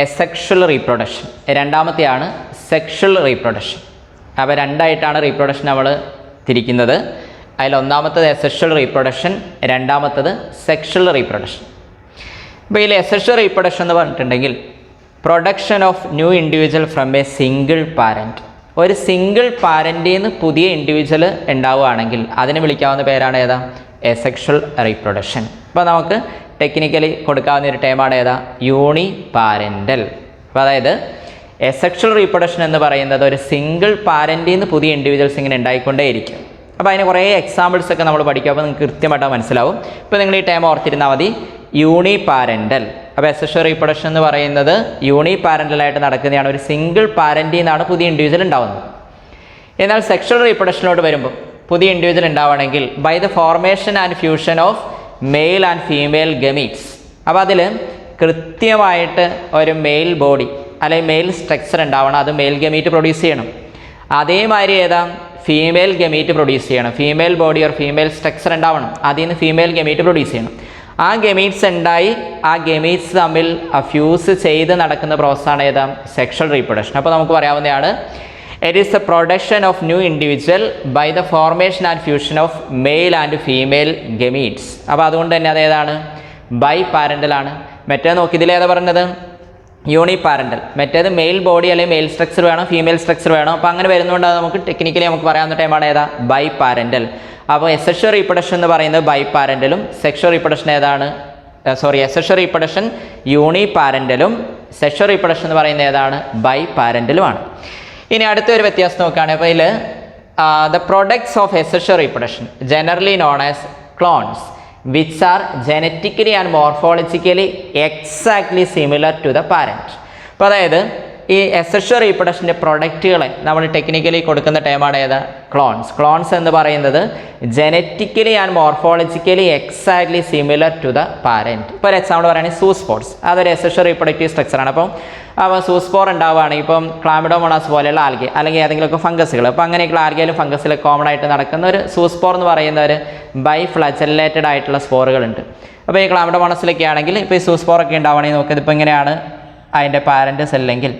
എസെക്ഷൽ റീപ്രൊഡക്ഷൻ, രണ്ടാമത്തെയാണ് സെക്ഷൽ റീപ്രൊഡക്ഷൻ. അപ്പോൾ 2 ആയിട്ടാണ് റീപ്രൊഡക്ഷൻ നമ്മൾ തിരിക്കുന്നത്. അതിലൊന്നാമത്തത് എസെക്ഷൽ റീപ്രൊഡക്ഷൻ, രണ്ടാമത്തത് സെക്ഷൽ റീപ്രൊഡക്ഷൻ. അപ്പോൾ ഇതിൽ എസെക്ഷൽ റീപ്രൊഡക്ഷൻ എന്ന് പറഞ്ഞിട്ടുണ്ടെങ്കിൽ production of new individual from a single parent. ഒരു സിംഗിൾ പാരൻറ്റിൽ നിന്ന് പുതിയ ഇൻഡിവിജ്വൽ ഉണ്ടാവുകയാണെങ്കിൽ അതിന് വിളിക്കാവുന്ന പേരാണ് ഏതാ, എസെക്ഷൽ റീപ്രൊഡക്ഷൻ. അപ്പോൾ നമുക്ക് ടെക്നിക്കലി കൊടുക്കാവുന്ന ഒരു ടേമാണ് ഏതാ, യൂണി പാരൻ്റൽ. അപ്പോൾ അതായത് എസെക്ഷൽ റീപ്രൊഡക്ഷൻ എന്ന് പറയുന്നത് ഒരു സിംഗിൾ പാരൻറ്റിൽ നിന്ന് പുതിയ ഇൻഡിവിജ്വൽസ് ഇങ്ങനെ ഉണ്ടായിക്കൊണ്ടേയിരിക്കും. അപ്പോൾ അതിന് കുറേ എക്സാമ്പിൾസ് ഒക്കെ നമ്മൾ പഠിക്കും. അപ്പോൾ നിങ്ങൾക്ക് കൃത്യമായിട്ട് മനസ്സിലാവും. ഇപ്പോൾ നിങ്ങൾ ഈ ടേം ഓർത്തിരുന്നാൽ മതി, യൂണി പാരൻ്റൽ. അപ്പോൾ എസെക്ഷൽ റീപ്രൊഡക്ഷൻ എന്ന് പറയുന്നത് യൂണി പാരൻ്റലായിട്ട് നടക്കുന്നതാണ്. ഒരു സിംഗിൾ പാരൻറ്റിൽ നിന്നാണ് പുതിയ ഇൻഡിവിജ്വൽ ഉണ്ടാവുന്നത്. എന്നാൽ സെക്ഷൽ റീപ്രൊഡക്ഷനിലോട്ട് വരുമ്പോൾ പുതിയ ഇൻഡിവിജ്വൽ ഉണ്ടാവണമെങ്കിൽ by the formation and fusion of male and female gametes. അപ്പോൾ അതിൽ കൃത്യമായിട്ട് ഒരു മെയിൽ ബോഡി അല്ലെങ്കിൽ മെയിൽ സ്ട്രക്ചർ ഉണ്ടാവണം. അത് മെയിൽ ഗമീറ്റ് പ്രൊഡ്യൂസ് ചെയ്യണം. അതേമാതിരി ഏതാ, ഫീമെയിൽ ഗമീറ്റ് പ്രൊഡ്യൂസ് ചെയ്യണം. Female body or female structure ഉണ്ടാവണം. അതിൽ നിന്ന് ഫീമെയിൽ ഗമീറ്റ് പ്രൊഡ്യൂസ് ചെയ്യണം. ആ ഗമീറ്റ്സ് ഉണ്ടായി ആ ഗമീറ്റ്സ് തമ്മിൽ ഫ്യൂസ് ചെയ്ത് നടക്കുന്ന പ്രോസസ്സാണ് ഏതാ, സെക്ഷൽ റീപ്രൊഡക്ഷൻ. അപ്പോൾ നമുക്ക് പറയാവുന്നതാണ് it is the production of new individual by the formation and fusion of male and female gametes. അപ്പോൾ അതുകൊണ്ട് തന്നെ അതേതാണ്, ബൈ പാരൻ്റലാണ്. മറ്റേ നോക്കി ഇതിലേതാ പറഞ്ഞത്, യൂണി പാരൻ്റൽ. മറ്റേത് മെയിൽ ബോഡി അല്ലെങ്കിൽ മെയിൽ സ്ട്രക്ചർ വേണം, ഫീമെയിൽ സ്ട്രക്ചർ വേണം. അപ്പോൾ അങ്ങനെ വരുന്നതുകൊണ്ട് നമുക്ക് ടെക്നിക്കലി നമുക്ക് പറയാവുന്ന ടൈമാണ് ഏതാ, ബൈ പാരൻ്റൽ. അപ്പോൾ എസെക്ഷൽ റീപ്രൊഡക്ഷൻ എന്ന് പറയുന്നത് ബൈ പാരൻ്റലും സെക്ഷൽ റീപ്രൊഡക്ഷൻ ഏതാണ്, എസെക്ഷൽ റീപ്രൊഡക്ഷൻ യൂണി പാരൻ്റലും സെക്ഷൽ റീപ്രൊഡക്ഷൻ എന്ന് പറയുന്നത് ഏതാണ്, ബൈ പാരൻ്റലുമാണ്. ഇനി അടുത്തൊരു വ്യത്യാസം നോക്കുകയാണെങ്കിൽ അപ്പോൾ ഇതിൽ the products of asexual reproduction generally known as clones which are genetically and morphologically exactly similar to the parent. അപ്പോൾ അതായത് ഈ എസെക്ഷൽ റീപ്രൊഡക്ഷൻ്റെ പ്രൊഡക്റ്റുകളെ നമ്മൾ ടെക്നിക്കലി കൊടുക്കുന്ന ടൈമാണ് ഏതാ, ക്ലോൺസ്. ക്ലോൺസ് എന്ന് പറയുന്നത് genetically and morphologically exactly similar to the parent. ഇപ്പോൾ ഒരു എക്സാമ്പിൾ പറയുകയാണെങ്കിൽ സൂസ്പോർസ്, അതൊരു എസെക്ഷൽ റീപ്രൊഡക്റ്റീവ് സ്ട്രക്ചറാണ്. അപ്പോൾ സൂസ്പോർ ഉണ്ടാവുകയാണെങ്കിൽ ഇപ്പം ക്ലാമിഡോമോണാസ് പോലെയുള്ള ആൽഗെ അല്ലെങ്കിൽ ഏതെങ്കിലുമൊക്കെ ഫംഗസുകൾ, അപ്പോൾ അങ്ങനെയൊക്കെയുള്ള ആൽഗയിലും ഫംഗസിലും കോമൺ ആയിട്ട് നടക്കുന്ന ഒരു സൂസ്പോർ എന്ന് പറയുന്ന ഒരു ബൈ ഫ്ലജല്ലേറ്റഡ് ആയിട്ടുള്ള സ്പോറുകളുണ്ട്. അപ്പോൾ ഈ ക്ലാമിഡോമോണസിലൊക്കെ ആണെങ്കിൽ ഇപ്പോൾ ഈ സൂസ്പോറൊക്കെ ഉണ്ടാവുകയാണെങ്കിൽ നോക്കിയത് ഇപ്പോൾ ഇങ്ങനെയാണ് അതിൻ്റെ പാരൻറ്റ് സെല്ലെങ്കിൽ,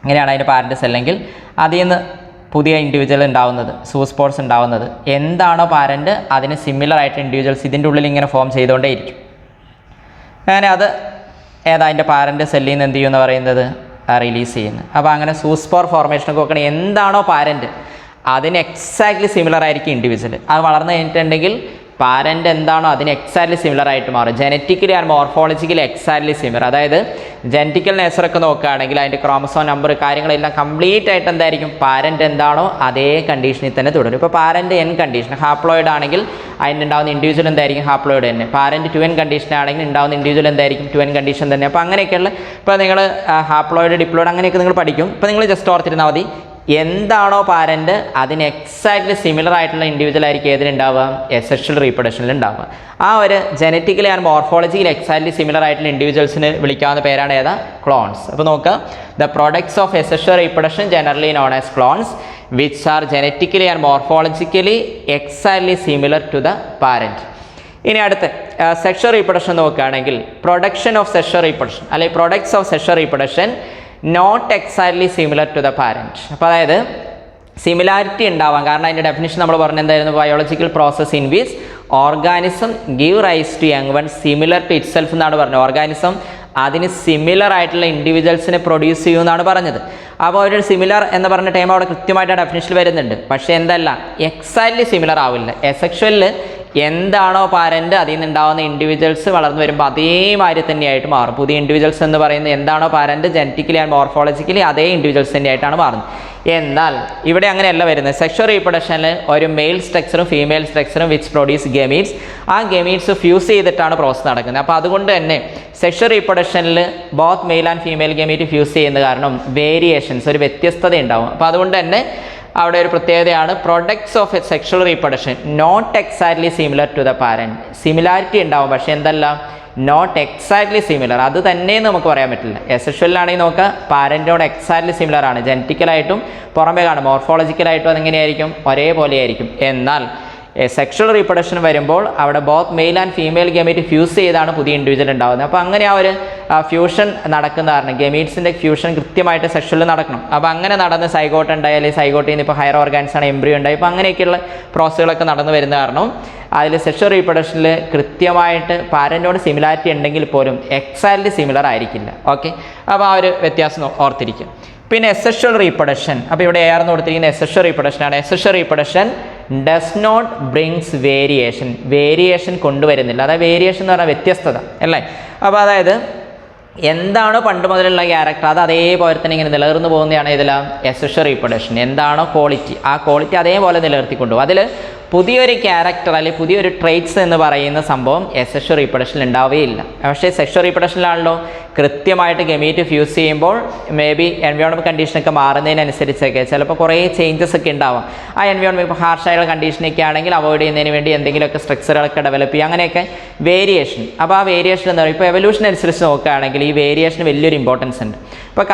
ഇങ്ങനെയാണ് അതിൻ്റെ പാരൻറ്റ് സെല്ലെങ്കിൽ അതിൽ നിന്ന് പുതിയ ഇൻഡിവിജ്വൽ ഉണ്ടാവുന്നത്, സൂസ്പോർസ് ഉണ്ടാവുന്നത്. എന്താണോ പാരൻറ്റ് അതിന് സിമിലർ ആയിട്ട് ഇൻഡിവിജ്വൽസ് ഇതിൻ്റെ ഉള്ളിൽ ഇങ്ങനെ ഫോം ചെയ്തുകൊണ്ടേയിരിക്കും. അങ്ങനെ അത് ഏതാ അതിൻ്റെ പാരൻറ്റ് സെല്ലിൽ നിന്ന് എന്ത് ചെയ്യുമെന്ന് പറയുന്നത് റിലീസ് ചെയ്യുന്നത്. അപ്പോൾ അങ്ങനെ സൂസ്പോർ ഫോർമേഷനൊക്കെ നോക്കണേ, എന്താണോ പാരൻറ്റ് അതിന് എക്സാക്ട്ലി സിമിലർ ആയിരിക്കും ഇൻഡിവിജ്വൽ. അത് വളർന്നു കഴിഞ്ഞിട്ടുണ്ടെങ്കിൽ പാരൻ്റ് എന്താണോ അതിന് എക്സാക്ട്ലി സിമിലർ ആയിട്ട് മാറും. Genetically and morphologically exactly similar. അതായത് ജനറ്റിക്കൽ നേച്ചറൊക്കെ നോക്കുകയാണെങ്കിൽ അതിൻ്റെ ക്രോമസോം നമ്പർ കാര്യങ്ങളെല്ലാം കംപ്ലീറ്റ് ആയിട്ട് എന്തായിരിക്കും, പാരൻ്റ് എന്താണോ അതേ കണ്ടീഷനിൽ തന്നെ തുടരും. ഇപ്പോൾ പാരൻ്റ് എൻ കണ്ടീഷൻ ഹാപ്ലോയിഡ് ആണെങ്കിൽ അതിനുണ്ടാവുന്ന ഇൻഡിവിജ്വൽ എന്തായിരിക്കും, ഹാപ്ലോയിഡ് തന്നെ. പാരൻ്റ് 2n കണ്ടീഷൻ ആണെങ്കിൽ ഉണ്ടാവുന്ന ഇൻഡിവിജ്വൽ എന്തായിരിക്കും, 2n കണ്ടീഷൻ തന്നെ. അപ്പോൾ അങ്ങനെയൊക്കെയുള്ള ഇപ്പോൾ നിങ്ങൾ ഹാപ്ലോയിഡ് ഡിപ്ലോയിഡ് അങ്ങനെയൊക്കെ നിങ്ങൾ പഠിക്കും. ഇപ്പോൾ നിങ്ങൾ ജസ്റ്റ് ഓർത്തിരുന്നാൽ മതി, എന്താണോ പാരൻറ്റ് അതിന് എക്സാക്ട്ലി സിമിലർ ആയിട്ടുള്ള ഇൻഡിവിജ്വൽ ആയിരിക്കും ഏതിലുണ്ടാവുക, എസെക്ഷൽ റീപ്രൊഡക്ഷനിൽ ഉണ്ടാവുക. ആ ഒരു ജനറ്റിക്കലി ആൻഡ് മോർഫോളജിയിൽ എക്സാക്ട്ലി സിമിലർ ആയിട്ടുള്ള ഇൻഡിവിജ്വൽസിന് വിളിക്കാവുന്ന പേരാണ് ഏതാ, ക്ലോൺസ്. അപ്പോൾ നോക്കുക, the products of asexual reproduction generally known as clones which are genetically and morphologically exactly similar to the parent. ഇനി അടുത്ത് സെക്ഷൽ റീപ്രൊഡക്ഷൻ നോക്കുകയാണെങ്കിൽ പ്രൊഡക്ഷൻ ഓഫ് സെക്ഷൽ റീപ്രൊഡക്ഷൻ അല്ലെങ്കിൽ products of sexual reproduction not exactly similar to the parent. അപ്പോൾ അതായത് സിമിലാരിറ്റി ഉണ്ടാവാം. കാരണം അതിൻ്റെ ഡെഫിനിഷൻ നമ്മൾ പറഞ്ഞ എന്തായിരുന്നു, biological process in which organism give rise to young one similar to itself എന്നാണ് പറഞ്ഞത്. ഓർഗാനിസം അതിന് സിമിലർ ആയിട്ടുള്ള ഇൻഡിവിജ്വൽസിനെ പ്രൊഡ്യൂസ് ചെയ്യുമെന്നാണ് പറഞ്ഞത്. അപ്പോൾ ഒരു സിമിലർ എന്ന് പറഞ്ഞ ടൈം അവിടെ കൃത്യമായിട്ട് ഡെഫിനിഷൻ വരുന്നുണ്ട്. പക്ഷേ എന്തല്ല, എക്സാക്ട്ലി സിമിലർ ആവില്ല. എസെക്ഷലിൽ എന്താണോ പാരൻറ്റ് അതിൽ നിന്നുണ്ടാകുന്ന ഇൻഡിവിജ്വൽസ് വളർന്നു വരുമ്പോൾ അതേമാതിരി തന്നെയായിട്ട് മാറും. പുതിയ ഇൻഡിവിജ്വൽസ് എന്ന് പറയുന്നത് എന്താണോ പാരൻറ്റ് ജനറ്റിക്കലി ആൻഡ് മോർഫോളജിക്കലി അതേ ഇൻഡിവിജ്വൽസ് തന്നെയായിട്ടാണ് മാറുന്നത്. എന്നാൽ ഇവിടെ അങ്ങനെയല്ല വരുന്നത്. സെക്ഷൽ റീപ്രൊഡക്ഷനിൽ ഒരു മെയിൽ സ്ട്രക്ചറും ഫീമെയിൽ സ്ട്രക്ചറും വിച്ച് പ്രൊഡ്യൂസ് ഗമീറ്റ്സ്, ആ ഗമീറ്റ്സ് ഫ്യൂസ് ചെയ്തിട്ടാണ് പ്രോസസ്സ് നടക്കുന്നത്. അപ്പോൾ അതുകൊണ്ട് തന്നെ സെക്ഷൽ റീപ്രൊഡക്ഷനിൽ both male and female gamete fuse ചെയ്യുന്ന കാരണം വേരിയേഷൻസ്, ഒരു വ്യത്യസ്തത ഉണ്ടാവും. അപ്പോൾ അതുകൊണ്ട് തന്നെ അവിടെ ഒരു പ്രത്യേകതയാണ് products of a sexual reproduction not exactly similar to the parent. Similarity ഉണ്ടാവും, പക്ഷേ എന്തല്ല, നോട്ട് എക്സാക്ട്ലി സിമിലർ. അത് തന്നെ നമുക്ക് പറയാൻ പറ്റില്ല. എസെക്ഷലിലാണെങ്കിൽ നോക്കുക, പാരൻറ്റിനോട് എക്സാക്ട്ലി സിമിലർ ആണ്. ജനറ്റിക്കലായിട്ടും പുറമേ കാണും, മോർഫോളജിക്കലായിട്ടും അതെങ്ങനെയായിരിക്കും, ഒരേപോലെ ആയിരിക്കും. എന്നാൽ സെക്ഷൽ റീപ്രൊഡക്ഷൻ വരുമ്പോൾ അവിടെ both male and female gamete fuse ചെയ്താണ് പുതിയ ഇൻഡിവിജ്വൽ ഉണ്ടാകുന്നത്. അപ്പോൾ അങ്ങനെ ആ ഒരു ഫ്യൂഷൻ നടക്കുന്ന കാരണം ഗമീറ്റ്സിൻ്റെ ഫ്യൂഷൻ കൃത്യമായിട്ട് സെക്ഷലിൽ നടക്കണം. അപ്പോൾ അങ്ങനെ നടന്ന് സൈഗോട്ട് ഉണ്ടായി, അല്ലെങ്കിൽ സൈഗോട്ടിൽ നിന്ന് ഇപ്പോൾ ഹയർ ഓർഗാൻസ് ആണ് എംബ്രിയോ ഉണ്ടായി, ഇപ്പോൾ അങ്ങനെയൊക്കെയുള്ള പ്രോസസ്സുകളൊക്കെ നടന്നു വരുന്ന കാരണം അതിൽ സെക്ഷൽ റീപ്രൊഡക്ഷനിൽ കൃത്യമായിട്ട് പാരൻറ്റോട് സിമിലാരിറ്റി ഉണ്ടെങ്കിൽ പോലും എക്സാക്ട്ലി സിമിലർ ആയിരിക്കില്ല. ഓക്കെ, അപ്പോൾ ആ ഒരു വ്യത്യാസം ഓർത്തിരിക്കും. പിന്നെ എസെക്ഷൽ റീപ്രൊഡക്ഷൻ, അപ്പോൾ ഇവിടെ ഏർന്ന് കൊടുത്തിരിക്കുന്ന എസെക്ഷൽ റീപ്രൊഡക്ഷൻ ആണ്. Asexual reproduction does not brings variation, variation കൊണ്ടുവരുന്നില്ല. അതായത് വേരിയേഷൻ എന്ന് പറഞ്ഞാൽ വ്യത്യസ്തത അല്ലേ. അപ്പോൾ അതായത് എന്താണോ പണ്ട് മുതലുള്ള ക്യാരക്ടർ അത് അതേപോലെ തന്നെ ഇങ്ങനെ നിലനിർന്നു പോകുന്നതാണ് ഇതിലാണ് എസെക്ഷൽ റീപ്രൊഡക്ഷൻ. എന്താണോ ക്വാളിറ്റി, ആ ക്വാളിറ്റി അതേപോലെ നിലനിർത്തിക്കൊണ്ടുപോകും. അതിൽ പുതിയൊരു ക്യാരക്ടർ അല്ലെങ്കിൽ പുതിയൊരു ട്രേറ്റ്സ് എന്ന് പറയുന്ന സംഭവം എസെക്ഷൽ റീപ്രൊഡക്ഷനിൽ ഉണ്ടാവുകയില്ല. പക്ഷേ സെക്ഷൽ റീപ്രൊഡക്ഷനിലാണല്ലോ കൃത്യമായിട്ട് ഗമീറ്റ് ഫ്യൂസ് ചെയ്യുമ്പോൾ മേ ബി എൻവയോൺമെൻറ്റ് കണ്ടീഷനൊക്കെ മാറുന്നതിനനുസരിച്ചൊക്കെ ചിലപ്പോൾ കുറേ ചേഞ്ചസ് ഒക്കെ ഉണ്ടാവാം. ആ എൻവയോൺമെൻറ്റ് ഇപ്പോൾ ഹാർഷായുള്ള കണ്ടീഷനൊക്കെ ആണെങ്കിൽ അവോയ്ഡ് ചെയ്യുന്നതിന് വേണ്ടി എന്തെങ്കിലുമൊക്കെ സ്ട്രക്ചറുകളൊക്കെ ഡെവലപ്പ് ചെയ്യുക, അങ്ങനെയൊക്കെ വേരിയേഷൻ. അപ്പോൾ ആ വേരിയേഷൻ എന്ന് പറയുമ്പോൾ ഇപ്പോൾ എവല്യൂഷൻ അനുസരിച്ച് നോക്കുകയാണെങ്കിൽ ഈ വേരിയേഷന് വലിയൊരു ഇമ്പോർട്ടൻസ് ഉണ്ട്. ഇപ്പോൾ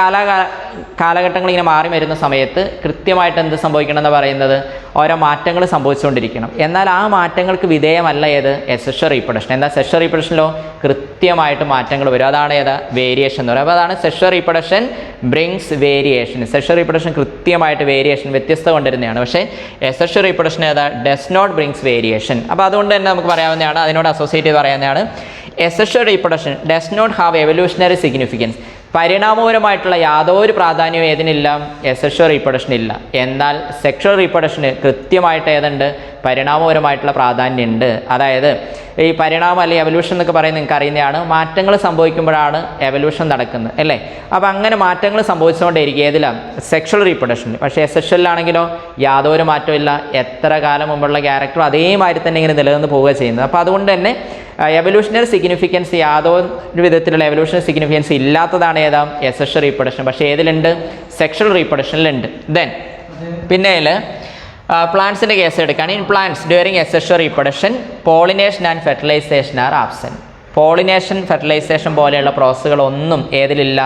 കാലഘട്ടങ്ങൾ ഇങ്ങനെ മാറി വരുന്ന സമയത്ത് കൃത്യമായിട്ട് എന്ത് സംഭവിക്കണം എന്ന് പറയുന്നത് ഓരോ മാറ്റങ്ങൾ സംഭവിച്ചുകൊണ്ടിരിക്കണം. എന്നാൽ ആ മാറ്റങ്ങൾക്ക് വിധേയമല്ല ഏത്, എസെക്ഷൽ റീപ്രൊഡക്ഷൻ. എന്നാൽ സെക്ഷൽ റീപ്രൊഡക്ഷനിലോ കൃത്യമായിട്ട് മാറ്റങ്ങൾ വരും. അതാണ് ഏതാ, വേരിയേഷൻ എന്ന് പറയുന്നത്. അപ്പോൾ അതാണ് sexual reproduction brings variation. Sexual reproduction കൃത്യമായിട്ട് വേരിയേഷൻ വ്യത്യസ്തത കൊണ്ടുവരുന്നതാണ്. പക്ഷേ എസെക്ഷൽ റീപ്രൊഡക്ഷൻ ഏതാ, ഡസ് നോട്ട് ബ്രിങ്സ് വേരിയേഷൻ. അപ്പോൾ അതുകൊണ്ട് തന്നെ നമുക്ക് പറയാവുന്നതാണ്, അതിനോട് അസോസിയേറ്റ് ചെയ്ത് പറയാവുന്നതാണ് asexual reproduction does not have evolutionary significance. പരിണാമപരമായിട്ടുള്ള യാതൊരു പ്രാധാന്യവും ഏതിനില്ല, എസെക്ഷൽ റീപ്രൊഡക്ഷൻ ഇല്ല. എന്നാൽ സെക്ഷൽ റീപ്രൊഡക്ഷന് കൃത്യമായിട്ട് ഏതുണ്ട്, പരിണാമപരമായിട്ടുള്ള പ്രാധാന്യമുണ്ട്. അതായത് ഈ പരിണാമം അല്ലെങ്കിൽ എവല്യൂഷൻ എന്നൊക്കെ പറയുന്നത് നിങ്ങൾക്ക് അറിയുന്നതാണ്, മാറ്റങ്ങൾ സംഭവിക്കുമ്പോഴാണ് എവല്യൂഷൻ നടക്കുന്നത് അല്ലേ. അപ്പോൾ അങ്ങനെ മാറ്റങ്ങൾ സംഭവിച്ചുകൊണ്ടേയിരിക്കും ഏതിലാണ്, സെക്ഷൽ റീപ്രൊഡക്ഷനിൽ. പക്ഷേ എസെക്ഷലിലാണെങ്കിലോ യാതൊരു മാറ്റവും ഇല്ല. എത്ര കാലം മുമ്പുള്ള ക്യാരക്ടറും അതേമാതിരി തന്നെ ഇങ്ങനെ നിലനിന്ന് പോവുക ചെയ്യുന്നത്. അപ്പോൾ അതുകൊണ്ട് തന്നെ എവല്യൂഷണറി സിഗ്നിഫിക്കൻസ് യാതൊരു വിധത്തിലുള്ള എവല്യൂഷണറി സിഗ്നിഫിക്കൻസ് ഇല്ലാത്തതാണ് ഏതാ, എസെക്ഷൽ റീപ്രൊഡക്ഷൻ. പക്ഷേ ഏതിലുണ്ട്, സെക്ഷൽ റീപ്രൊഡക്ഷനിലുണ്ട്. ദെൻ പിന്നെ പ്ലാന്റ്സിൻ്റെ കേസ് എടുക്കുകയാണ്. In plants during asexual reproduction pollination and fertilization are absent. Pollination fertilization പോലെയുള്ള പ്രോസസ്സുകളൊന്നും ഏതിലില്ല,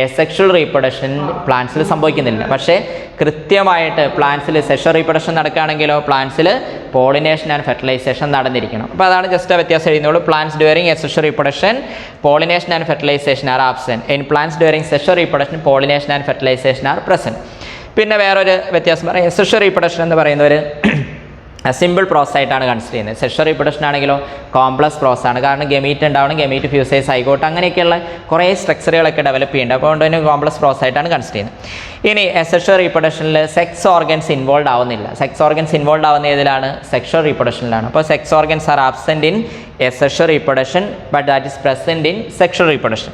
എസെക്ഷൽ റീപ്രൊഡക്ഷൻ പ്ലാന്റ്സിൽ സംഭവിക്കുന്നില്ല. പക്ഷേ കൃത്യമായിട്ട് പ്ലാന്റ്സിൽ സെക്ഷൽ റീപ്രൊഡക്ഷൻ നടക്കുകയാണെങ്കിലോ പ്ലാന്റ്സിൽ പോളിനേഷൻ ആൻഡ് ഫെർട്ടിലൈസേഷൻ നടന്നിരിക്കണം. അപ്പോൾ അതാണ് ജസ്റ്റ് വ്യത്യാസം എഴുതുന്നുള്ളൂ. Plants during asexual reproduction pollination and fertilization are absent. In plants during sexual reproduction pollination and fertilization are present. പിന്നെ വേറൊരു വ്യത്യാസം പറയാം, എസെക്ഷൽ റീപ്രൊഡക്ഷൻ എന്ന് പറയുന്നവർ സിമ്പിൾ പ്രോസസ് ആയിട്ടാണ് കൺസിഡർ ചെയ്യുന്നത്. സെക്ഷൽ റീപ്രൊഡക്ഷൻ ആണെങ്കിലോ കോംപ്ലക്സ് പ്രോസസ് ആണ്. കാരണം ഗമീറ്റ് ഉണ്ടാവണം, ഗമീറ്റ് ഫ്യൂസേസ് സൈഗോട്ട് അങ്ങനെയൊക്കെയുള്ള കുറേ സ്ട്രക്ചറുകളൊക്കെ ഡെവലപ്പ് ചെയ്യുന്നുണ്ട്. അപ്പോൾ അതുകൊണ്ട് തന്നെ കോംപ്ലക്സ് പ്രോസസ് ആയിട്ടാണ് കൺസിഡർ ചെയ്യുന്നത്. ഇനി സെക്ഷൽ റീപ്രൊഡക്ഷനിൽ സെക്സ് ഓർഗൻസ് ഇൻവോൾവ് ആവുന്നില്ല. സെക്സ് ഓർഗൻസ് ഇൻവോൾവ് ആവുന്ന ഏതിലാണ്, സെക്ഷൽ റീപ്രൊഡക്ഷനിലാണ്. അപ്പോൾ sex organs are absent in asexual reproduction but that is present in sexual reproduction.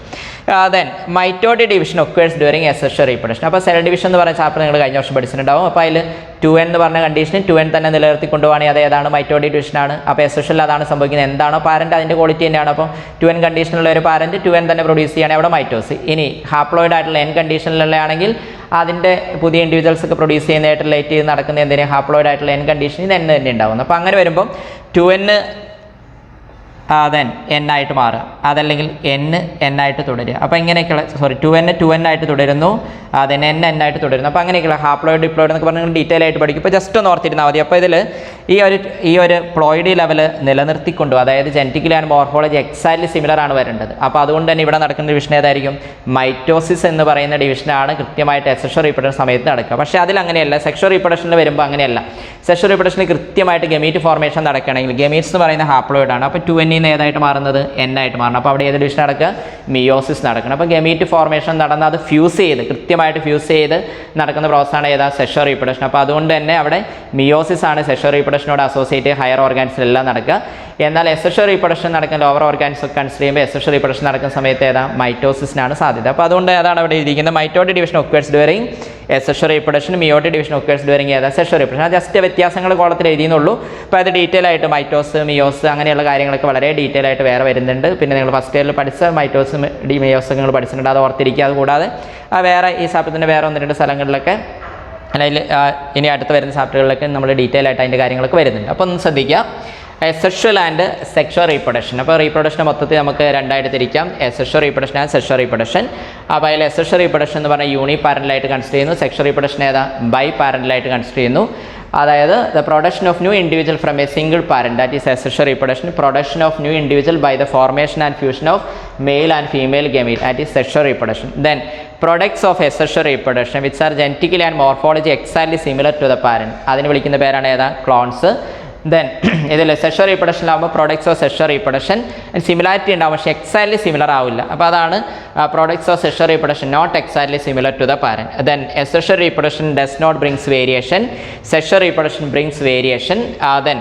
Then mitotic division occurs during asexual reproduction. അപ്പോൾ സെൽ ഡിവിഷൻ എന്ന് പറയുന്ന ചാപ്റ്റർ നിങ്ങൾ കഴിഞ്ഞ വർഷം പഠിച്ചിട്ടുണ്ടാവും. അപ്പോൾ അതിൽ 2n എന്ന് പറഞ്ഞ കണ്ടീഷന് 2n തന്നെ നിലനിർത്തി കൊണ്ടുപോകുകയാണെങ്കിൽ അത് ഏതാണ്, മൈറ്റോട്ടിക് ഡിവിഷനാണ്. അപ്പോൾ asexual അതാണ് സംഭവിക്കുന്നത്. എന്താണോ പാരൻറ്റ് അതിൻ്റെ ക്വാളിറ്റി തന്നെയാണ്. അപ്പോൾ 2n കണ്ടീഷനിലുള്ള ഒരു പാരൻറ്റ് 2n തന്നെ പ്രൊഡ്യൂസ് ചെയ്യുകയാണെങ്കിൽ അവിടെ മൈറ്റോസ്. ഇനി ഹാപ്ലോയിഡ് ആയിട്ടുള്ള n കണ്ടീഷനിലുള്ള ആണെങ്കിൽ അതിൻ്റെ പുതിയ ഇൻഡിവിജ്വൽസ് ഒക്കെ പ്രൊഡ്യൂസ് ചെയ്യുന്നതായിട്ട് റിലേറ്റ് ചെയ്ത് നടക്കുന്ന എന്തെങ്കിലും ഹാപ്ലോയിഡ് ആയിട്ടുള്ള എൻ കണ്ടീഷൻ ഇത് തന്നെ ഉണ്ടാവുന്നത്. അപ്പോൾ അങ്ങനെ വരുമ്പം 2n ദെൻ n ആയിട്ട് മാറുക, അതല്ലെങ്കിൽ n ആയിട്ട് തുടരുക. അപ്പോൾ ഇങ്ങനെയൊക്കെയുള്ള 2n ആയിട്ട് തുടരുന്നു, then n ആയിട്ട് തുടരുന്നു. അപ്പോൾ അങ്ങനെയൊക്കെയുള്ള ഹാപ്ലോയിഡ് ഡിപ്ലോയിഡ് എന്നൊക്കെ പറഞ്ഞാൽ ഡീറ്റെയിൽ ആയിട്ട് പഠിക്കും. ഇപ്പോൾ ജസ്റ്റ് ഒന്ന് ഓർത്തിരുന്നാൽ മതി. അപ്പോൾ ഇതിൽ ഈ ഒരു പ്ലോയിഡി ലെവൽ നിലനിർത്തിക്കൊണ്ടു, അതായത് genetically and morphology exactly similar ആണ് വരേണ്ടത്. അപ്പോൾ അതുകൊണ്ട് തന്നെ ഇവിടെ നടക്കുന്ന ഡിവിഷൻ ഏതായിരിക്കും? മൈറ്റോസിസ് എന്ന് പറയുന്ന ഡിവിഷനാണ് കൃത്യമായിട്ട് അസെക്ഷൽ റീപ്രൊഡക്ഷൻ സമയത്ത് നടക്കുക. പക്ഷേ അതിൽ അങ്ങനെയല്ല. സെക്ഷൽ റീപ്രൊഡക്ഷനിൽ വരുമ്പോൾ അങ്ങനെയല്ല. സെക്ഷൽ റീപ്രൊഡക്ഷനിൽ കൃത്യമായിട്ട് ഗമീറ്റ് ഫോർമേഷൻ നടക്കുകയാണെങ്കിൽ ഗമീറ്റ്സ് എന്ന് പറയുന്ന ഹാപ്ലോയിഡ് ആണ്. അപ്പോൾ 2n ഏതായിട്ട് മാറുന്നത്? n ആയിട്ട് മാറണം. അപ്പോൾ അവിടെ ഏത് ഡിവിഷൻ നടക്കുക? മിയോസിസ് നടക്കണം. അപ്പോൾ ഗമീറ്റ് ഫോർമേഷൻ നടന്ന് അത് ഫ്യൂസ് ചെയ്ത് കൃത്യമായിട്ട് ഫ്യൂസ് ചെയ്ത് നടക്കുന്ന പ്രോസസ്സാണ് ഏതാ? Sexual reproduction. അപ്പോൾ അതുകൊണ്ട് തന്നെ അവിടെ മിയോസിസ് ആണ് സെക്ഷൽ റീപ്രൊഡക്ഷനോട് അസോസിയേറ്റ് ഹയർ ഓർഗാൻസിലെല്ലാം നടക്കുക. എന്നാൽ അസെക്ഷൽ റീപ്രൊഡക്ഷൻ നടക്കുന്ന ലോവർ ഓർഗാൻസ് ഒക്കെ കൺസിഡർ ചെയ്യുമ്പോൾ അസെക്ഷൽ റീപ്രൊഡക്ഷൻ നടക്കുന്ന സമയത്ത് ഏതാ? മൈറ്റോസിസിനാണ് സാധ്യത. അപ്പോൾ അതുകൊണ്ട് അതാണ് അവിടെ ഇരിക്കുന്നത്. Mitotic division occurs during asexual reproduction, meiotic division occurs during ഏതാ? Sexual reproduction. ആ ജസ്റ്റ് വ്യത്യാസങ്ങൾ കോളത്തിൽ എഴുതിയെന്നുള്ളൂ. അപ്പോൾ അത് ഡീറ്റെയിൽ ആയിട്ട് മൈറ്റോസ്, മിയോസ് അങ്ങനെയുള്ള കാര്യങ്ങളൊക്കെ വളരെ ഡീറ്റെയിൽ ആയിട്ട് വേറെ വരുന്നുണ്ട്. പിന്നെ നിങ്ങൾ ഫസ്റ്റ് ഇയറിൽ പഠിച്ച മൈറ്റോസ് മിയോസ് നിങ്ങൾ പഠിച്ചിട്ടുണ്ട്, അത് ഓർത്തിരിക്കുക. അതുകൂടാതെ വേറെ ഈ ചാപ്റ്ററിൻ്റെ വേറെ 1-2 സ്ഥലങ്ങളിലൊക്കെ അല്ലെങ്കിൽ ഇനി അടുത്ത് വരുന്ന ചാപ്റ്ററുകളിലൊക്കെ നമ്മൾ ഡീറ്റെയിൽ ആയിട്ട് അതിൻ്റെ കാര്യങ്ങളൊക്കെ വരുന്നുണ്ട്. അപ്പോൾ ഒന്ന് ശ്രദ്ധിക്കുക. Asexual and sexual reproduction. അപ്പോൾ റീപ്രൊഡക്ഷൻ മൊത്തത്തിൽ നമുക്ക് രണ്ടായിട്ട് തിരിക്കാം, asexual reproduction and sexual reproduction. അപ്പോൾ അതിൽ അസെക്ഷൽ റീപ്രൊഡക്ഷൻ എന്ന് പറഞ്ഞാൽ യൂണി പാരൻ്റലായിട്ട് കൺസിഡർ ചെയ്യുന്നു. സെക്ഷൽ റീപ്രൊഡക്ഷൻ ഏതാ? ബൈ പാരൻ്റലായിട്ട് കൺസിഡർ ചെയ്യുന്നു. അതായത് the production of new individual from a single parent, that is asexual reproduction. Production of new individual by the formation and fusion of male and female gamete, that is sexual reproduction. Then products of asexual reproduction which are genetically and morphology exactly similar to the parent, അതിന് വിളിക്കുന്ന പേരാണ് ഏതാ? ക്ലോൺസ്. ദെൻ ഇതിൽ സെക്ഷൽ റീപ്രൊഡക്ഷനിലാകുമ്പോൾ products of sexual reproduction similarity ഉണ്ടാവും, പക്ഷേ എക്സാക്ട്ലി സിമിലർ ആവില്ല. അപ്പോൾ അതാണ് products of sexual reproduction not exactly similar to the parent. Then asexual reproduction does not brings variation, sexual reproduction brings variation. Then